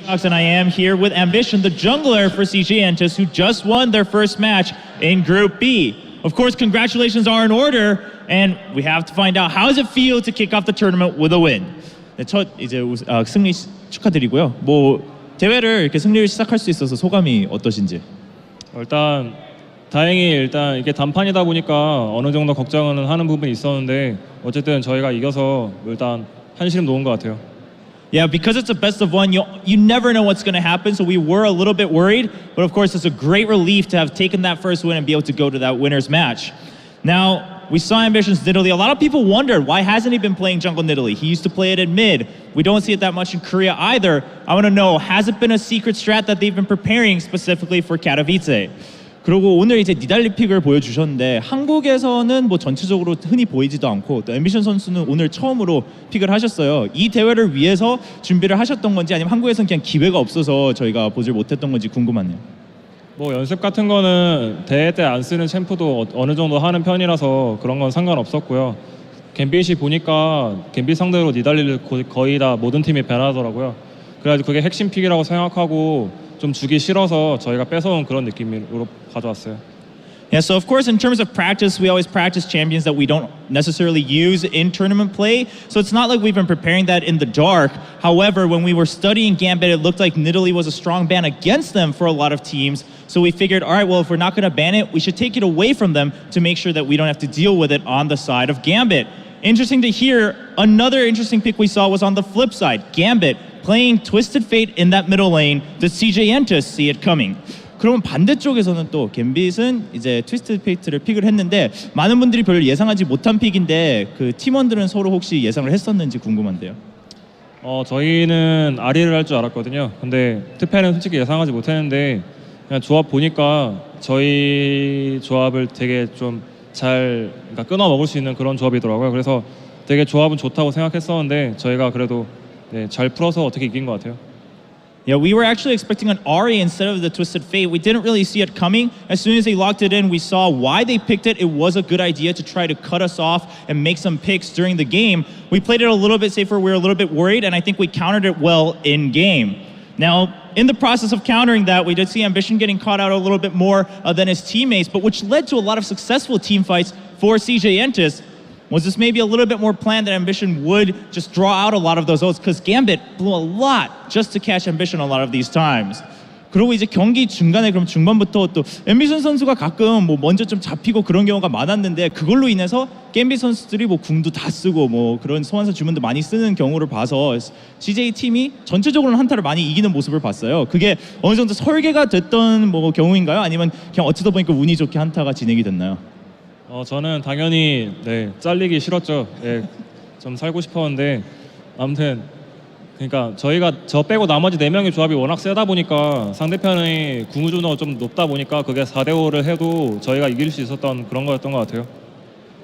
And I am here with Ambition, the jungler for CJ Entus, who just won their first match in Group B. Of course, congratulations are in order, and we have to find out how does it feel to kick off the tournament with a win. 네, 첫 이제 승리 축하드리고요. 뭐 대회를 이렇게 승리를 시작할 수 있어서 소감이 어떠신지? 일단 다행히 이게 단판이다 보니까 어느 정도 걱정은 하는 부분이 있었는데 어쨌든 저희가 이겨서 일단 한시름 놓은 것 같아요. Yeah, because it's a best of one, you never know what's going to happen, so we were a little bit worried, but of course it's a great relief to have taken that first win and be able to go to that winner's match. Now, we saw Ambition's Nidalee. A lot of people wondered, why hasn't he been playing jungle Nidalee? He used to play it in mid. We don't see it that much in Korea either. I want to know, has it been a secret strat that they've been preparing specifically for Katowice? 그리고 오늘 이제 니달리 픽을 보여주셨는데 한국에서는 뭐 전체적으로 흔히 보이지도 않고 또 앰비션 선수는 오늘 처음으로 픽을 하셨어요. 이 대회를 위해서 준비를 하셨던 건지 아니면 한국에서는 그냥 기회가 없어서 저희가 보질 못했던 건지 궁금하네요. 뭐 연습 같은 거는 대회 때 안 쓰는 챔프도 어느 정도 하는 편이라서 그런 건 상관없었고요. 갬빗이 보니까 갬빗 상대로 니달리를 거의 다 모든 팀이 배나더라고요. 그래가지고 그게 핵심 픽이라고 생각하고 좀 주기 싫어서 저희가 뺏어온 그런 느낌으로 가져왔어요. Yeah, so of course in terms of practice, we always practice champions that we don't necessarily use in tournament play. So it's not like we've been preparing that in the dark. However, when we were studying Gambit, it looked like Nidalee was a strong ban against them for a lot of teams. So we figured, all right, well, if we're not going to ban it, we should take it away from them to make sure that we don't have to deal with it on the side of Gambit. Interesting to hear, another interesting pick we saw was on the flip side. Gambit playing Twisted Fate in that middle lane. Did CJ Entus see it coming? 그러면 반대쪽에서는 또 갬빗은 이제 트위스트 페이트를 픽을 했는데 많은 분들이 별로 예상하지 못한 픽인데 그 팀원들은 서로 혹시 예상을 했었는지 궁금한데요. 저희는 아리를 할 줄 알았거든요. 근데 트페는 솔직히 예상하지 못했는데 그냥 조합 보니까 저희 조합을 되게 좀 잘 그러니까 끊어 먹을 수 있는 그런 조합이더라고요. 그래서 되게 조합은 좋다고 생각했었는데 저희가 그래도 잘 풀어서 어떻게 이긴 것 같아요. Yeah, we were actually expecting an Ahri instead of the Twisted Fate. We didn't really see it coming. As soon as they locked it in, we saw why they picked it. It was a good idea to try to cut us off and make some picks during the game. We played it a little bit safer. We were a little bit worried, and I think we countered it well in game. Now, in the process of countering that, we did see Ambition getting caught out a little bit more than his teammates, but which led to a lot of successful team fights for CJ Entus. Was this maybe a little bit more planned that Ambition would just draw out a lot of those ults? Because Gambit blew a lot just to catch Ambition a lot of these times. 그리고 이제 경기 중간에 그럼 중반부터 또 앰비션 선수가 가끔 뭐 먼저 좀 잡히고 그런 경우가 많았는데 그걸로 인해서 갬빗 선수들이 뭐 궁도 다 쓰고 뭐 그런 소환사 주문도 많이 쓰는 경우를 봐서 CJ 팀이 전체적으로는 한타를 많이 이기는 모습을 봤어요. 그게 어느 정도 설계가 됐던 뭐 경우인가요? 아니면 그냥 어쩌다 보니까 운이 좋게 한타가 진행이 됐나요? 저는 당연히 잘리기 싫었죠. 좀 살고 싶었는데 아무튼 그러니까 저희가 저 빼고 나머지 4명의 조합이 워낙 세다 보니까 상대편의 궁우준호가 좀 높다 보니까 그게 4대5를 해도 저희가 이길 수 있었던 그런 거였던 것 같아요.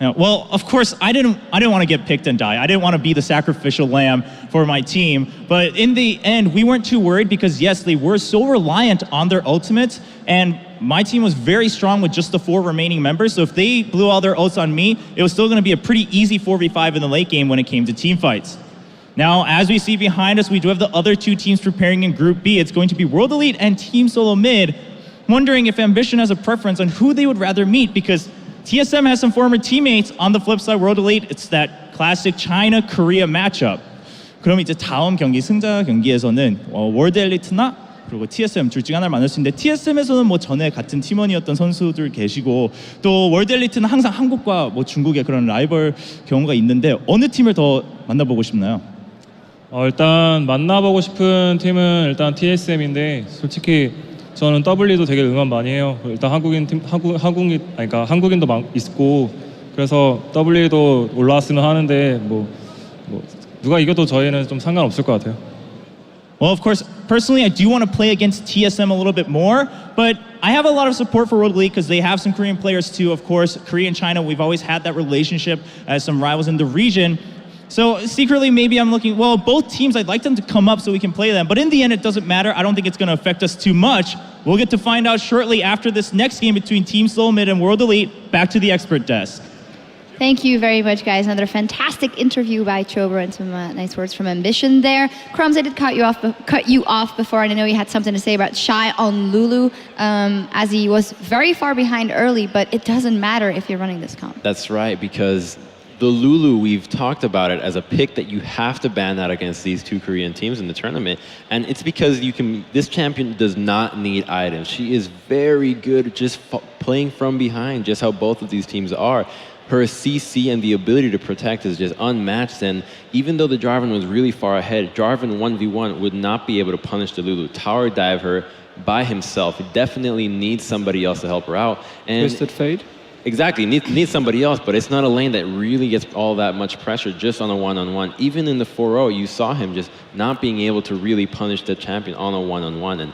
Yeah, well, of course, I didn't want to get picked and die. I didn't want to be the sacrificial lamb for my team. But in the end, we weren't too worried because, yes, they were so reliant on their ultimates. And my team was very strong with just the 4 remaining members. So if they blew all their ults on me, it was still going to be a pretty easy 4v5 in the late game when it came to team fights. Now, as we see behind us, we do have the other 2 teams preparing in Group B. It's going to be World Elite and Team Solo Mid. Wondering if Ambition has a preference on who they would rather meet because TSM has some former teammates. On the flip side, World Elite, it's that classic China-Korea matchup. 그럼 이제 다음 경기 승자 경기에서는 월드 엘리트나 그리고 TSM 둘 중 하나를 만날 수 있는데 TSM에서는 뭐 전에 같은 팀원이었던 선수들 계시고 또 월드 엘리트는 항상 한국과 뭐 중국의 그런 라이벌 경우가 있는데 어느 팀을 더 만나보고 싶나요? 일단 만나보고 싶은 팀은 일단 TSM인데 솔직히 저는 W도 되게 응원 많이 해요. 일단 한국인도 있고 그래서 W도 올라왔으면 하는데 뭐 누가 이겨도 저희는 좀 상관없을 것 같아요. Well, of course, personally, I do want to play against TSM a little bit more, but I have a lot of support for World Elite because they have some Korean players too. Of course, Korea and China, we've always had that relationship as some rivals in the region. So secretly, maybe I'm looking, well, both teams, I'd like them to come up so we can play them. But in the end, it doesn't matter. I don't think it's going to affect us too much. We'll get to find out shortly after this next game between Team Seoul Mid and World Elite. Back to the expert desk. Thank you very much, guys. Another fantastic interview by Chobra and some nice words from Ambition there. Crumbs, I did cut you off before, and I know you had something to say about Shy on Lulu, as he was very far behind early, but it doesn't matter if you're running this comp. That's right, because the Lulu, we've talked about it as a pick that you have to ban out against these 2 Korean teams in the tournament. And it's because this champion does not need items. She is very good just playing from behind, just how both of these teams are. Her CC and the ability to protect is just unmatched. And even though the Jarvan was really far ahead, Jarvan 1v1 would not be able to punish the Lulu, tower dive her by himself. He definitely needs somebody else to help her out. And Twisted Fate? Exactly, needs somebody else, but it's not a lane that really gets all that much pressure just on a one-on-one. Even in the 4-0, you saw him just not being able to really punish the champion on a one-on-one. And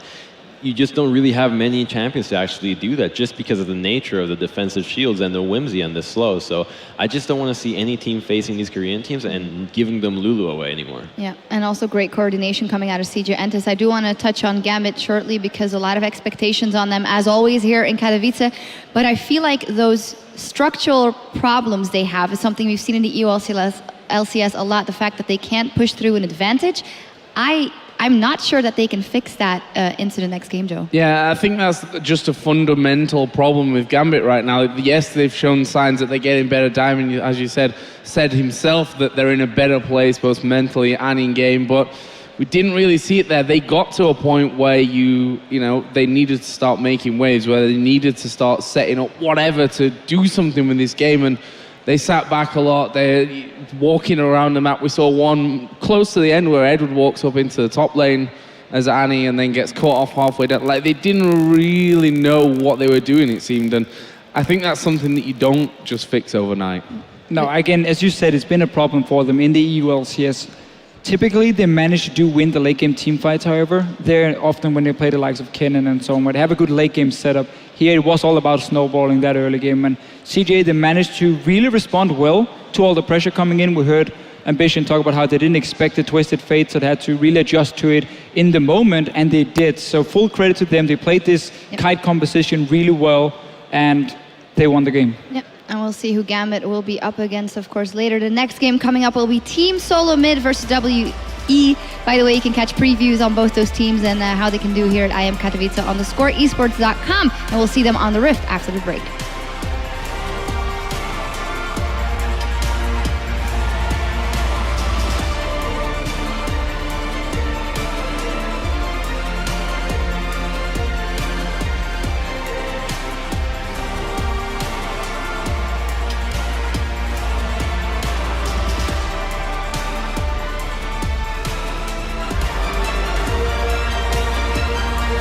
you just don't really have many champions to actually do that just because of the nature of the defensive shields and the whimsy and the slow. So I just don't want to see any team facing these Korean teams and giving them Lulu away anymore. Yeah, and also great coordination coming out of CJ Entus. I do want to touch on Gambit shortly because a lot of expectations on them, as always, here in Katowice. But I feel like those structural problems they have is something we've seen in the EU LCS a lot. The fact that they can't push through an advantage. I'm not sure that they can fix that into the next game, Joe. Yeah, I think that's just a fundamental problem with Gambit right now. Yes, they've shown signs that they're getting better. Diamond, as you said himself that they're in a better place both mentally and in game, but we didn't really see it there. They got to a point where they needed to start making waves, where they needed to start setting up whatever to do something with this game, and they sat back a lot. They're walking around the map. We saw one close to the end where Edward walks up into the top lane as Annie and then gets caught off halfway down. Like, they didn't really know what they were doing, it seemed. And I think that's something that you don't just fix overnight. No, again, as you said, it's been a problem for them in the EU LCS. Typically, they manage to win the late game team fights, however. They're often when they play the likes of Kennen and so on, where they have a good late game setup. Here, it was all about snowballing that early game. And CJ, they managed to really respond well to all the pressure coming in. We heard Ambition talk about how they didn't expect the Twisted Fate, so they had to really adjust to it in the moment, and they did. So full credit to them. They played this kite composition really well, and they won the game. Yep. And we'll see who Gambit will be up against, of course, later. The next game coming up will be Team Solo Mid versus WE. By the way, you can catch previews on both those teams and how they can do here at IM Katowice on thescoreesports.com. And we'll see them on the Rift after the break.